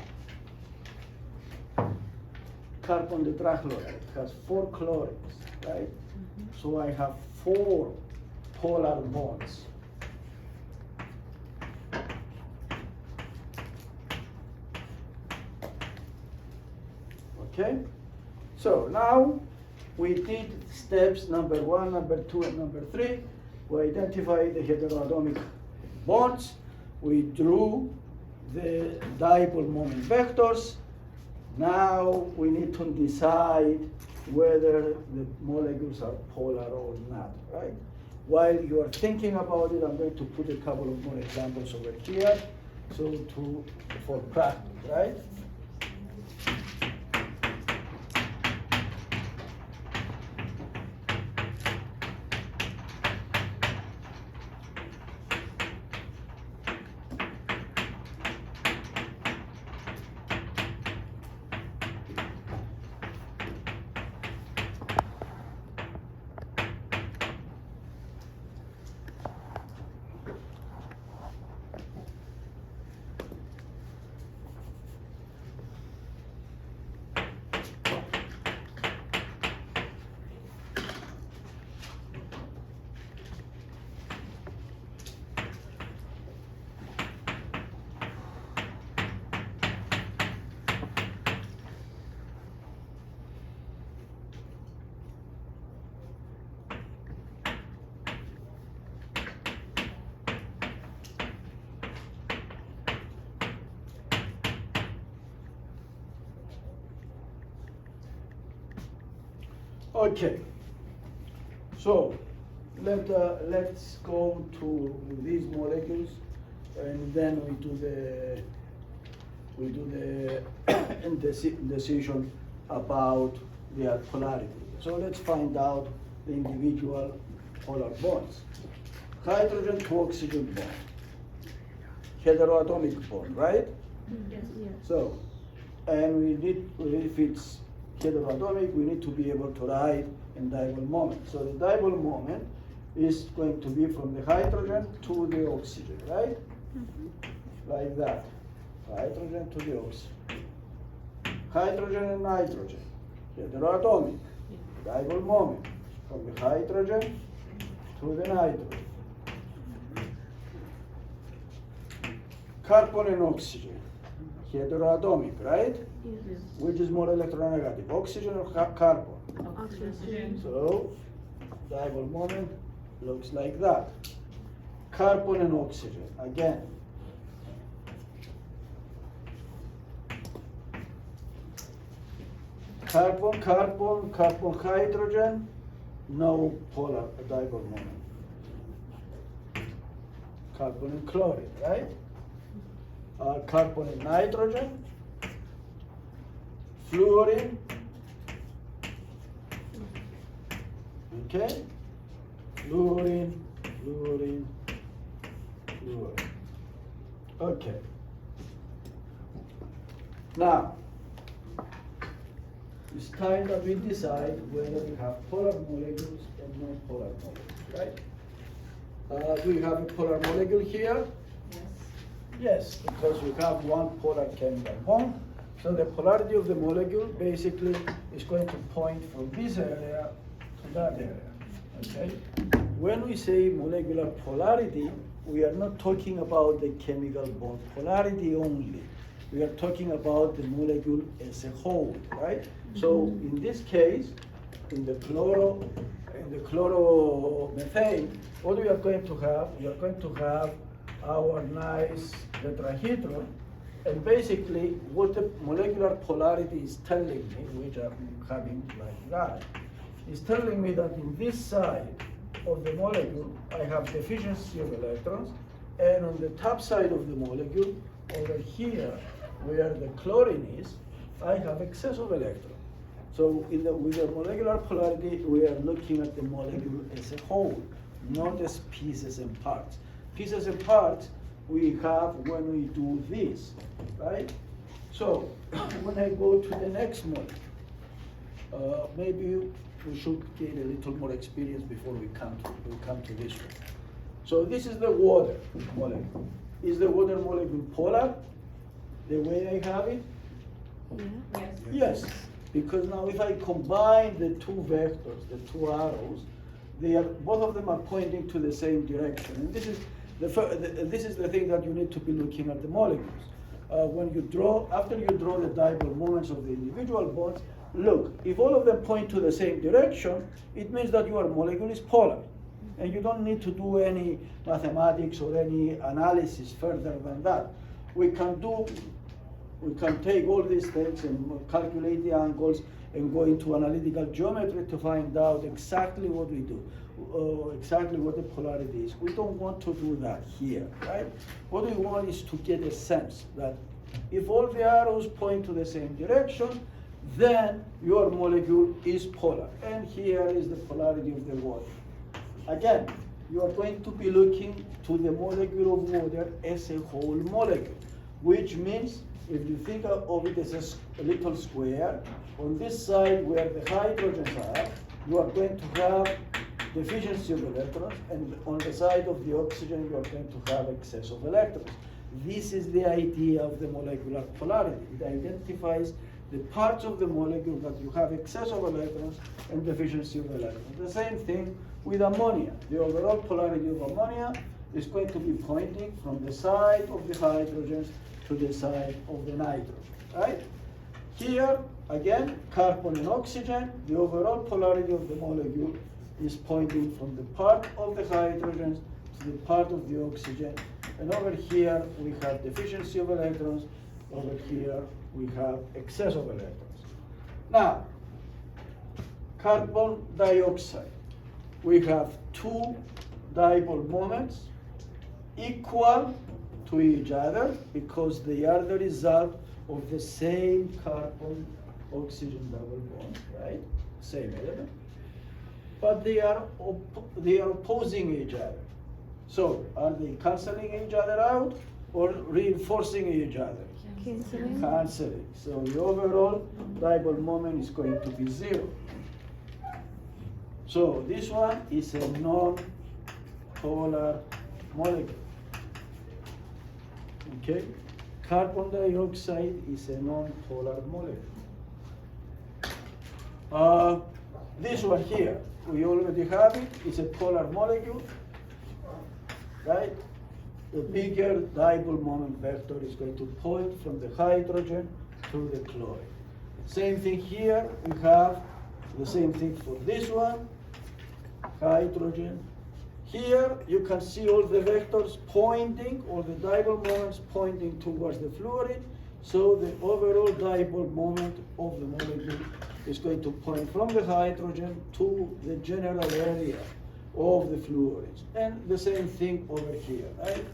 carbon tetrachloride has 4 chlorines, right? So I have 4 polar bonds. Okay? So now we did steps number 1, number 2, and number 3. We identified the heteroatomic bonds. We drew the dipole moment vectors. Now we need to decide whether the molecules are polar or not, right? While you are thinking about it, I'm going to put a couple of more examples over here, so for practice, right? Okay, so let's go to these molecules, and then we do we do the decision about their polarity. So let's find out the individual polar bonds. Hydrogen to oxygen bond, heteroatomic bond, right? Yes. So, and we need, if it's heteroatomic, we need to be able to write in dipole moment. So the dipole moment is going to be from the hydrogen to the oxygen, right? Like that. Hydrogen to the oxygen. Hydrogen and nitrogen, heteroatomic. Dipole moment from the hydrogen to the nitrogen. Carbon and oxygen, heteroatomic, right? Yes. Which is more electronegative, oxygen or carbon? Oxygen. So, dipole moment looks like that. Carbon and oxygen, again. Carbon, carbon, carbon, hydrogen, no polar dipole moment. Carbon and chlorine, right? Carbon and nitrogen, fluorine, okay? Fluorine, fluorine, fluorine. Okay. Now, it's time that we decide whether we have polar molecules and non-polar molecules, right? Do we have a polar molecule here? Yes, because we have one polar chemical bond. So the polarity of the molecule basically is going to point from this area to that area, okay? When we say molecular polarity, we are not talking about the chemical bond polarity only. We are talking about the molecule as a whole, right? So in this case, in the chloromethane, what we are going to have, we are going to have our nice tetrahedron, and basically what the molecular polarity is telling me, which I'm having like that, is telling me that in this side of the molecule I have deficiency of electrons, and on the top side of the molecule, over here where the chlorine is, I have excess of electrons. So with the molecular polarity, we are looking at the molecule as a whole, not as pieces and parts. Pieces and parts we have when we do this, right? So when I go to the next molecule, maybe we should get a little more experience before we come to this one. So this is the water molecule. Is the water molecule polar, the way I have it? Yeah. Yes. Yes, because now if I combine the two vectors, the two arrows, both of them are pointing to the same direction. And this is the thing that you need to be looking at the molecules. After you draw the dipole moments of the individual bonds, look, if all of them point to the same direction, it means that your molecule is polar. And you don't need to do any mathematics or any analysis further than that. We can take all these things and calculate the angles and go into analytical geometry to find out exactly what we do, exactly what the polarity is. We don't want to do that here, right? What we want is to get a sense that if all the arrows point to the same direction, then your molecule is polar. And here is the polarity of the water. Again, you are going to be looking to the molecule of water as a whole molecule, which means if you think of it as a little square, on this side where the hydrogens are, you are going to have deficiency of electrons, and on the side of the oxygen, you are going to have excess of electrons. This is the idea of the molecular polarity. It identifies the parts of the molecule that you have excess of electrons and deficiency of electrons. The same thing with ammonia. The overall polarity of ammonia is going to be pointing from the side of the hydrogens to the side of the nitrogen, right? Here, again, carbon and oxygen, the overall polarity of the molecule is pointing from the part of the hydrogens to the part of the oxygen. And over here, we have deficiency of electrons. Over here, we have excess of electrons. Now, carbon dioxide. We have two dipole moments equal to each other because they are the result of the same carbon-oxygen double bond, right? Same element. But they are opposing each other. So are they canceling each other out or reinforcing each other? Canceling. Canceling. So the overall dipole moment is going to be 0. So this one is a non-polar molecule. Okay? Carbon dioxide is a non-polar molecule. This one here, we already have it. It's a polar molecule, right? The bigger dipole moment vector is going to point from the hydrogen to the chlorine. Same thing here, we have the same thing for this one, hydrogen. Here you can see all the vectors pointing, all the dipole moments pointing towards the fluorine, so the overall dipole moment of the molecule is going to point from the hydrogen to the general area of the fluorines. And the same thing over here, right?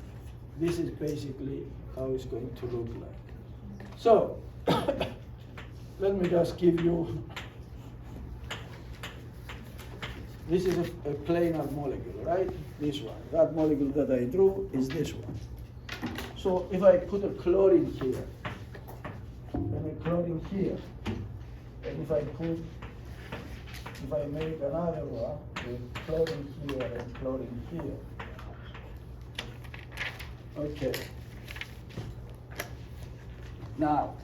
This is basically how it's going to look like. So, let me just give you, this is a planar molecule, right? This one. That molecule that I drew is this one. So if I put a chlorine here, and a chlorine here, and if I make another one with chlorine here and chlorine here, okay. Now,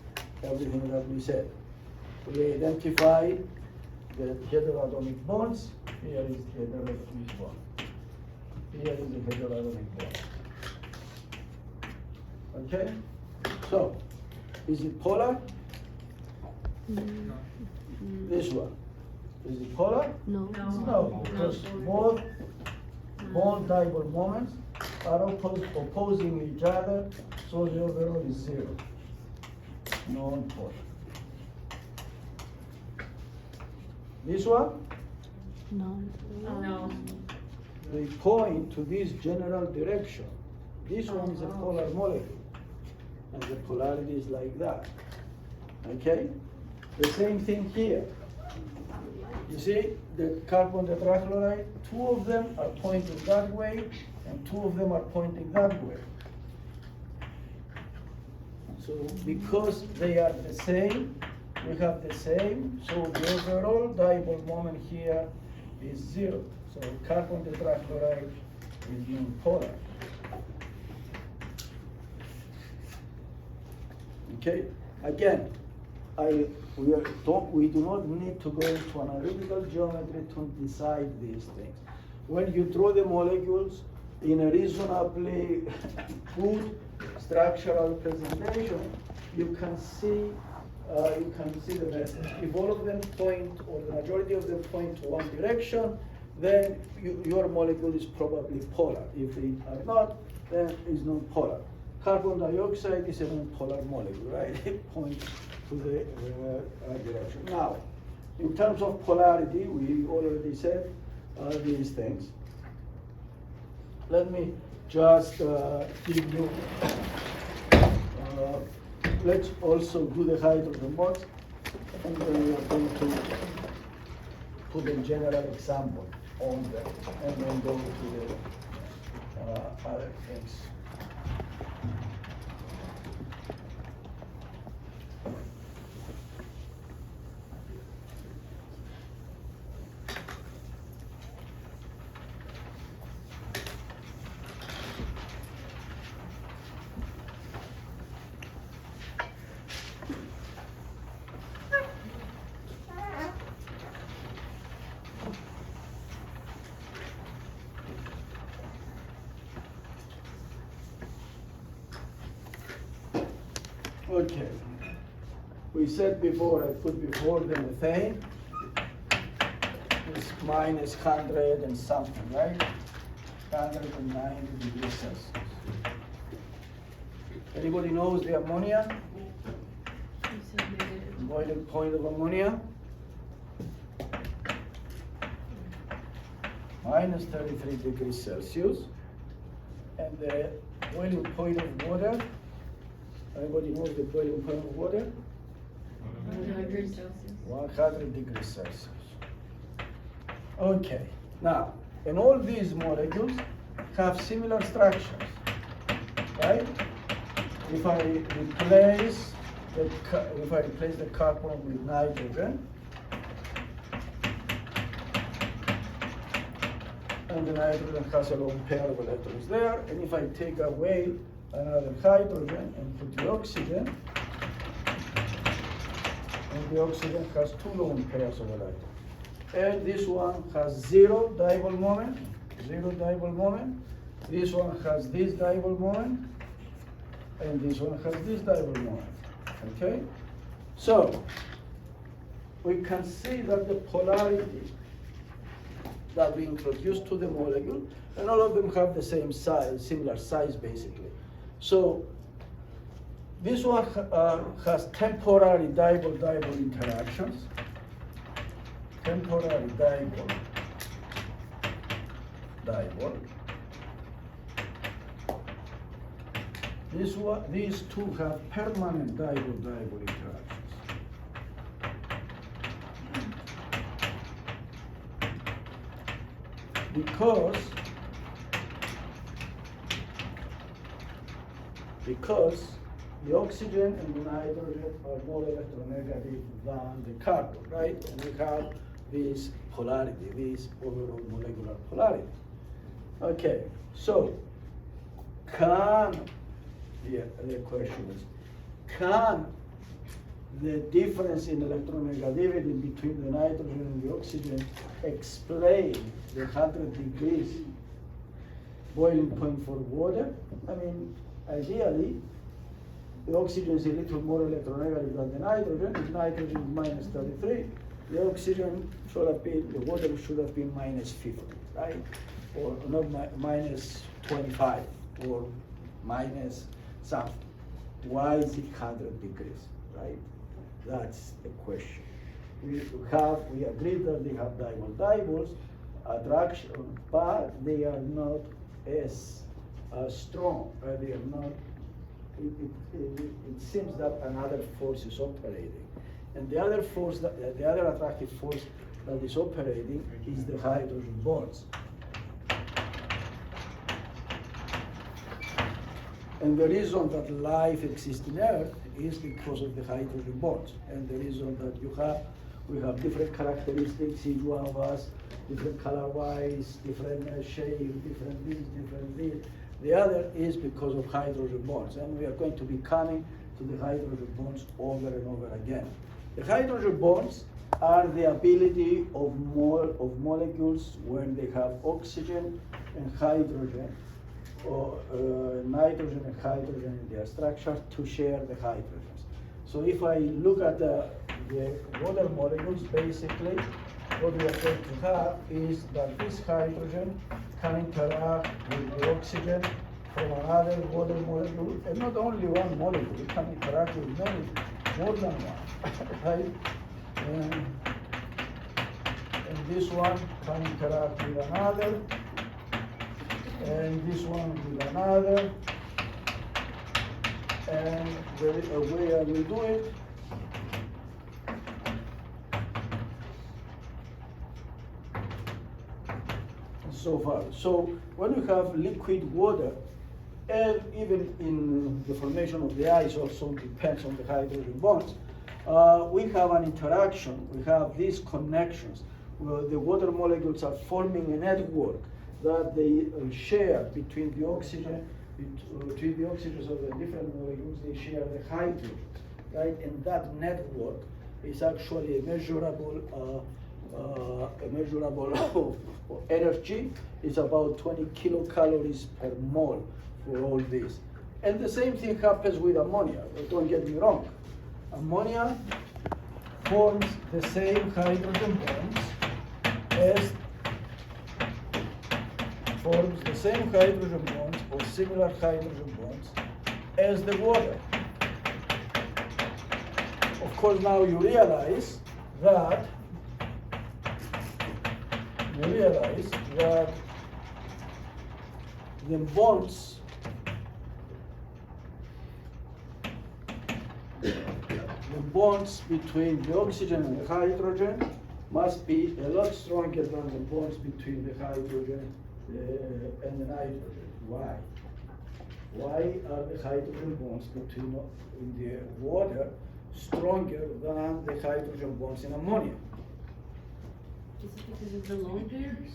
everything that we said. We identify the heteroatomic bonds. Here is the heteroatomic bond. Here is the heteroatomic bond. Okay? So, is it polar? This one. Is it polar? No. No, because both bond dipole moments are opposing each other, so the overall is 0. Non-polar. This one? No. No. They point to this general direction. This one is a polar molecule, and the polarity is like that. Okay? The same thing here. You see, the carbon tetrachloride, 2 of them are pointing that way, and 2 of them are pointing that way. So because they are the same, we have the same, so the overall dipole moment here is 0. So carbon tetrachloride is non-polar. Okay, again, we do not need to go into analytical geometry to decide these things. When you draw the molecules in a reasonably good structural presentation, you can see the message. If all of them point, or the majority of them point to one direction, then your molecule is probably polar. If they are not, then it's non-polar. Carbon dioxide is a non-polar molecule, right? It points to the direction. Now, in terms of polarity, we already said these things. Let me just give you, let's also do the hydrogen bonds, and then we are going to put a general example on them, and then go to the other things. Okay, we said before, I put before the methane is minus 100 and something, right? 190 degrees Celsius. Anybody knows the ammonia? Boiling point of ammonia? Minus 33 degrees Celsius. And the boiling point of water. Everybody knows the boiling point of water? 100 Celsius. 100 degrees Celsius. Okay, now, and all these molecules have similar structures, right? If I replace the carbon with nitrogen, and the nitrogen has a lone pair of electrons there, and if I take away another hydrogen and put the oxygen, and the oxygen has two lone pairs of electrons. And this one has zero dipole moment. This one has this dipole moment, and this one has this dipole moment. Okay? So, we can see that the polarity that we introduced to the molecule, and all of them have the same size, similar size basically. So, this one has temporary dipole-dipole interactions. Temporary dipole. These two have permanent dipole-dipole interactions. Because the oxygen and the nitrogen are more electronegative than the carbon, right? And we have this polarity, this overall molecular polarity. Okay, so the question is, can the difference in electronegativity between the nitrogen and the oxygen explain the 100 degrees boiling point for water? I mean, ideally, the oxygen is a little more electronegative than the nitrogen. If nitrogen is minus 33, the oxygen should have been, the water should have been minus 50, right? Or not minus 25 or minus something. Why is it 100 degrees, right? That's the question. We agree that they have dipoles, attraction, but they are not as strong. They are not. It seems that another force is operating, and the other force, the other attractive force that is operating is the hydrogen bonds. And the reason that life exists in Earth is because of the hydrogen bonds, and the reason that we have different characteristics, each one of us, different color-wise, different shape, different this, different this. The other is because of hydrogen bonds, and we are going to be coming to the hydrogen bonds over and over again. The hydrogen bonds are the ability of molecules when they have oxygen and hydrogen, or nitrogen and hydrogen in their structure, to share the hydrogens. So if I look at the water molecules, basically what we are going to have is that this hydrogen can interact with the oxygen from another water molecule, and not only one molecule, it can interact with many, more than one, right? And this one can interact with another, and this one with another, and the way I will do it so far. So when you have liquid water, and even in the formation of the ice also depends on the hydrogen bonds, we have an interaction, we have these connections where the water molecules are forming a network that they share between the oxygen, between the oxygens of the different molecules, they share the hydrogen, right? And that network is actually a measurable energy. Is about 20 kilocalories per mole for all this. And the same thing happens with ammonia. Don't get me wrong. Ammonia forms the same hydrogen bonds as or similar hydrogen bonds as the water. Of course, now you realize that the bonds the bonds between the oxygen and the hydrogen must be a lot stronger than the bonds between the hydrogen and the nitrogen. Why? Why are the hydrogen bonds between in the water stronger than the hydrogen bonds in ammonia? Is it because of the lone pairs?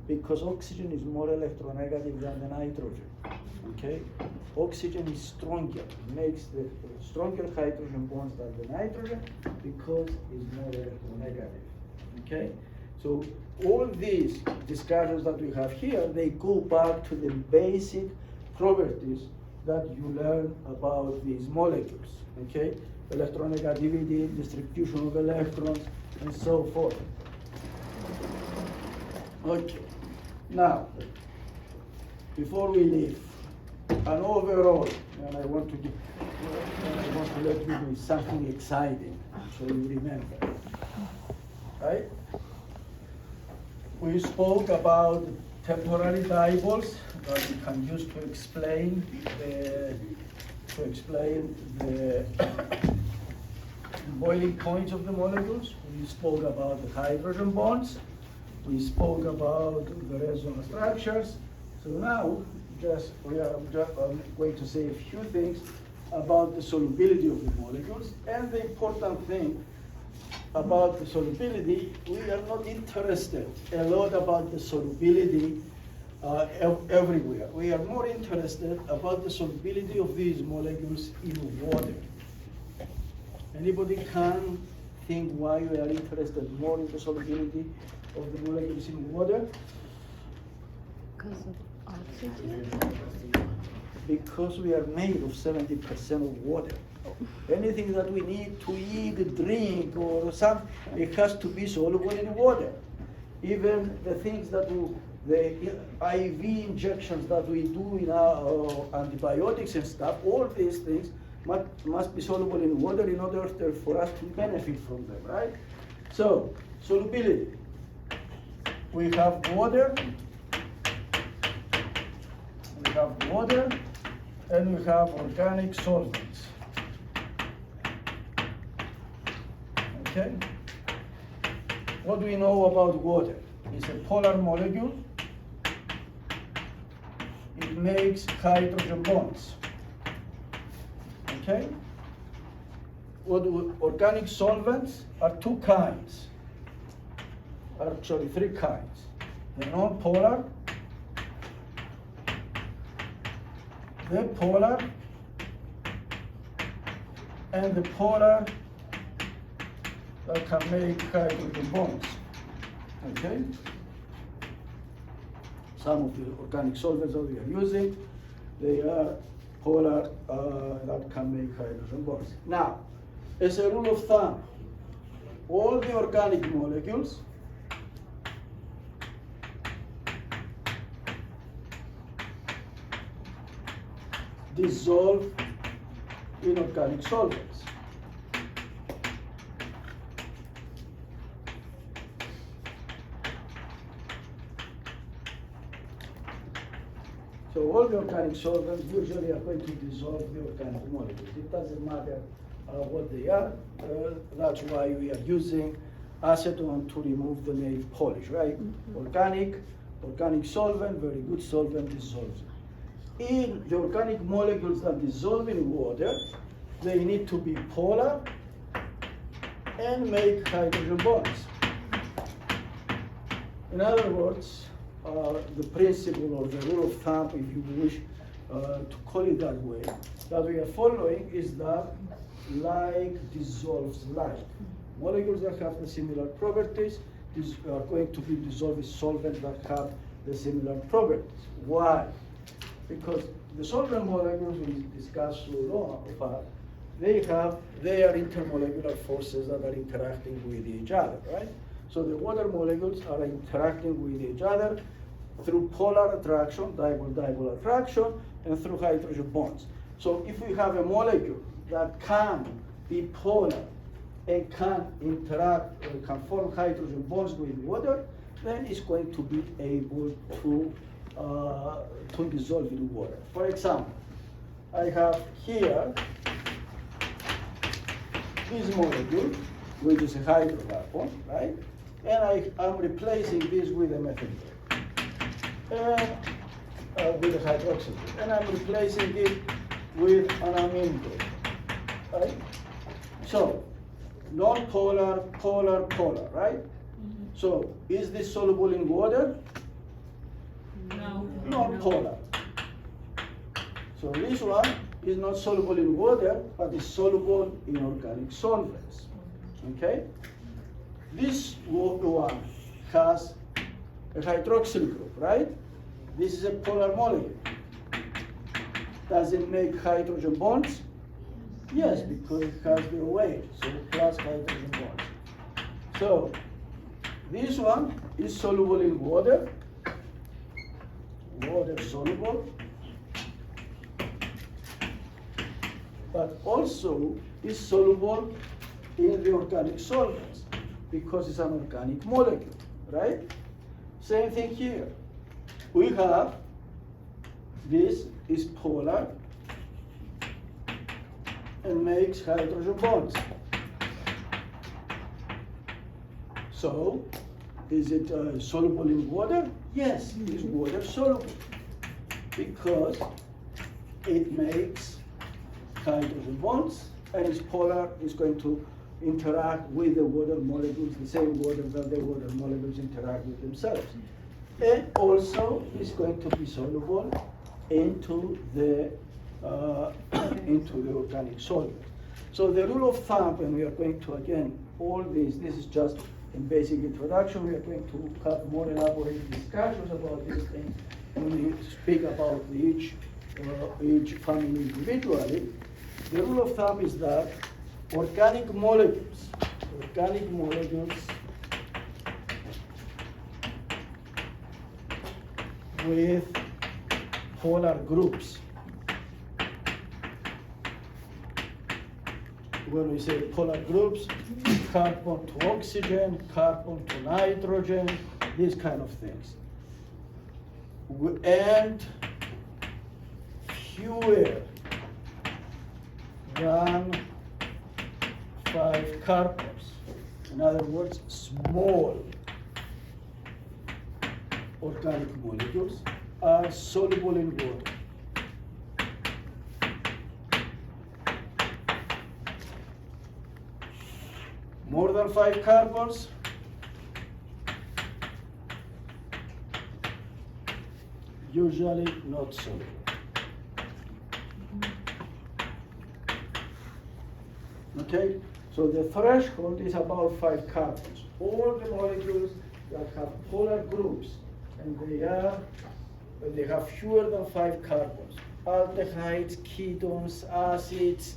Because oxygen is more electronegative than the nitrogen. Okay? Oxygen is stronger, makes the stronger hydrogen bonds than the nitrogen because it's more electronegative. Okay? So all these discussions that we have here, they go back to the basic properties that you learn about these molecules. Okay? Electronegativity, distribution of electrons, and so forth. Okay. Now, before we leave, an overall, and I want to let you know something exciting, so you remember. Right? We spoke about temporary dipoles that we can use to explain the boiling points of the molecules. We spoke about the hydrogen bonds. We spoke about the resonance structures. So now, I'm going to say a few things about the solubility of the molecules. And the important thing about the solubility, we are not interested a lot about the solubility everywhere. We are more interested about the solubility of these molecules in water. Anybody can think why we are interested more in the solubility of the molecules in water? Because of oxygen? Because we are made of 70% of water. Anything that we need to eat, drink, or something, it has to be soluble in water. Even the things that the IV injections that we do in our antibiotics and stuff, all these things must be soluble in water in order for us to benefit from them, right? So, solubility. We have water, and we have organic solvents. Okay? What do we know about water? It's a polar molecule. It makes hydrogen bonds. Okay? Organic solvents are two kinds. Actually, three kinds. The non-polar, the polar, and the polar that can make hydrogen bonds. Okay? Some of the organic solvents that we are using, they are polar that can make hydrogen bonds. Now, as a rule of thumb, all the organic molecules dissolve in organic solvents. So all the organic solvents usually are going to dissolve the organic molecules. It doesn't matter what they are. That's why we are using acetone to remove the nail polish, right? Mm-hmm. Organic solvent, very good solvent, dissolves. In the organic molecules that dissolve in water, they need to be polar and make hydrogen bonds. In other words, the principle or the rule of thumb, if you wish to call it that way, that we are following is that like dissolves like. Molecules that have the similar properties are going to be dissolved in solvents that have the similar properties. Why? Because the solvent molecules we discussed so long, they have their intermolecular forces that are interacting with each other, right? So the water molecules are interacting with each other through polar attraction, dipole-dipole attraction, and through hydrogen bonds. So if we have a molecule that can be polar and can interact, can form hydrogen bonds with water, then it's going to be able to dissolve in water. For example, I have here this molecule, which is a hydrocarbon, right? And I'm replacing this with a methyl group, and with a hydroxyl group, and I'm replacing it with an amine group, right? So, non-polar, polar, polar, right? So, is this soluble in water? No. Non-polar. So this one is not soluble in water, but is soluble in organic solvents. Okay? This one has a hydroxyl group, right? This is a polar molecule. Does it make hydrogen bonds? Yes, because it has the weight, so plus hydrogen bonds. So this one is soluble in water, water soluble, but also is soluble in the organic solvents because it's an organic molecule, right? Same thing here. We have this is polar and makes hydrogen bonds. So, is it soluble in water? Yes, it's water soluble because it makes hydrogen bonds, and its polar is going to interact with the water molecules, the same water that the water molecules interact with themselves. And also is going to be soluble into the organic solvent. So the rule of thumb, and we are going to, again, all this is just in basic introduction, we are going to have more elaborate discussions about these things when we speak about each family individually. The rule of thumb is that organic molecules with polar groups. When we say polar groups, carbon to oxygen, carbon to nitrogen, these kind of things. And fewer than 5 carbons. In other words, small organic molecules are soluble in water. More than 5 carbons, usually not soluble. Okay, so the threshold is about 5 carbons. All the molecules that have polar groups and they have fewer than 5 carbons, aldehydes, ketones, acids,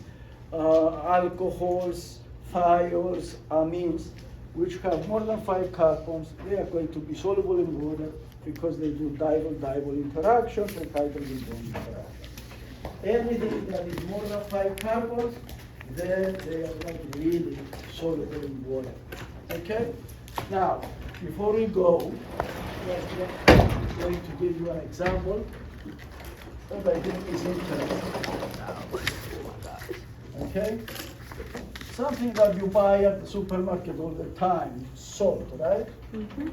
alcohols, thiols, amines, which have more than 5 carbons, they are going to be soluble in water because they do dipole-dipole interactions and hydrogen bond interactions. Anything that is more than 5 carbons, then they are not really soluble in water. Okay? Now, before we go, I'm going to give you an example that I think is interesting. Okay? Something that you buy at the supermarket all the time, salt, right? Mm-hmm.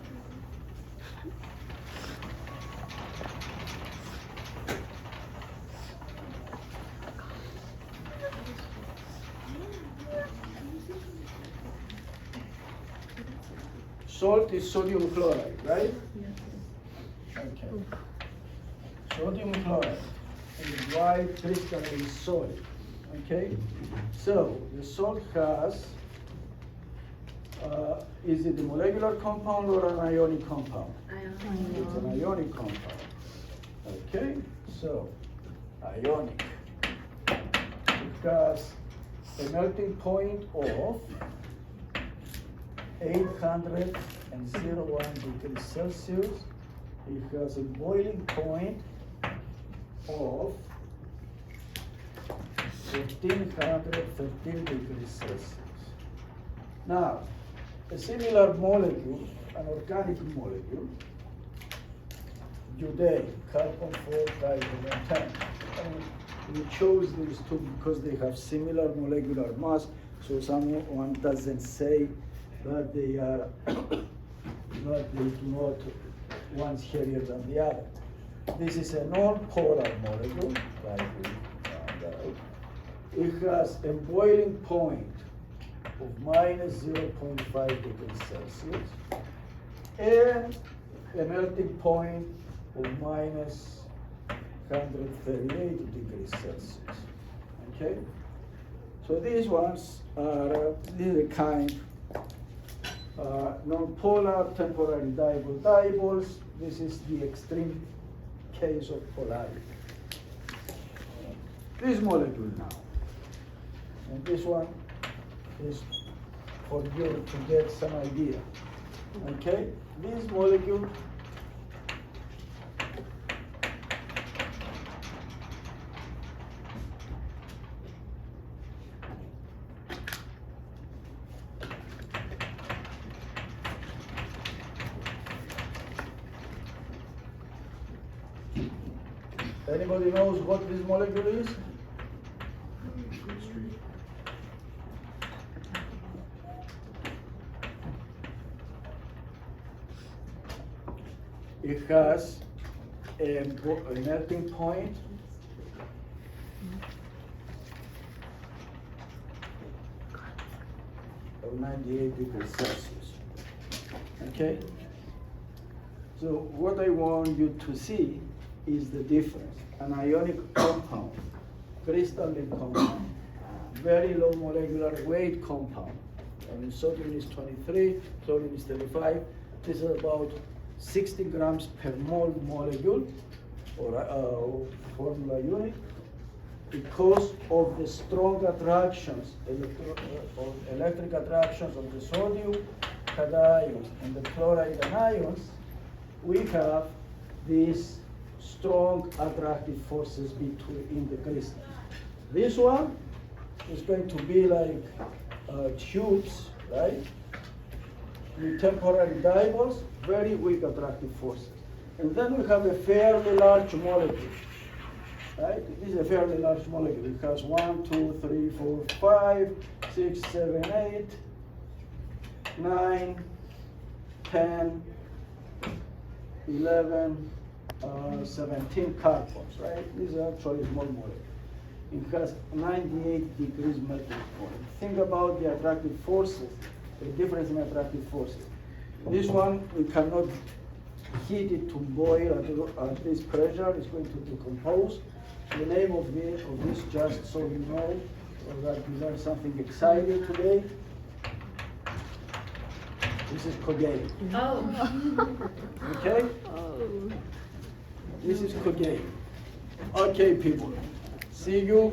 Salt is sodium chloride, right? Yes. Okay. Sodium chloride is white crystalline solid. Okay? So the salt has, is it a molecular compound or an ionic compound? It's an ionic compound. Okay? So, ionic. It has a melting point of 801 degrees Celsius. It has a boiling point of 1513 degrees Celsius. Now, a similar molecule, an organic molecule, Uday, carbon 4, hydrogen 10. And we chose these two because they have similar molecular mass, So someone doesn't say that they are that they do not one's heavier than the other. This is a non-polar molecule, like we found out. It has a boiling point of minus 0.5 degrees Celsius and a melting point of minus 138 degrees Celsius. Okay? So these ones are the kind non-polar, temporary dipoles. This is the extreme case of polarity. This molecule now, and this one is for you to get some idea. Okay, this molecule anybody knows what this molecule is? It has a melting point of 98 degrees Celsius. Okay? So what I want you to see is the difference. An ionic compound, crystalline compound, very low molecular weight compound. I mean, sodium is 23, chlorine is 35. This is about 60 grams per mole molecule or formula unit because of the strong attractions, electric attractions of the sodium cations and the chloride anions. We have these strong attractive forces in the crystal. This one is going to be like tubes, right? With temporary dipoles, very weak attractive forces. And then we have a fairly large molecule, right? This is a fairly large molecule. It has 1, 2, 3, 4, 5, 6, 7, 8, 9, 10, 11, 17 carbons, right? This is actually a small molecule. It has 98 degrees melting point. Think about the attractive forces, the difference in attractive forces. This one, we cannot heat it to boil at this pressure. It's going to decompose. The name of this, just so you know, that we learned something exciting today. This is cocaine. Oh. Okay? Oh. This is cocaine. Okay, people. See you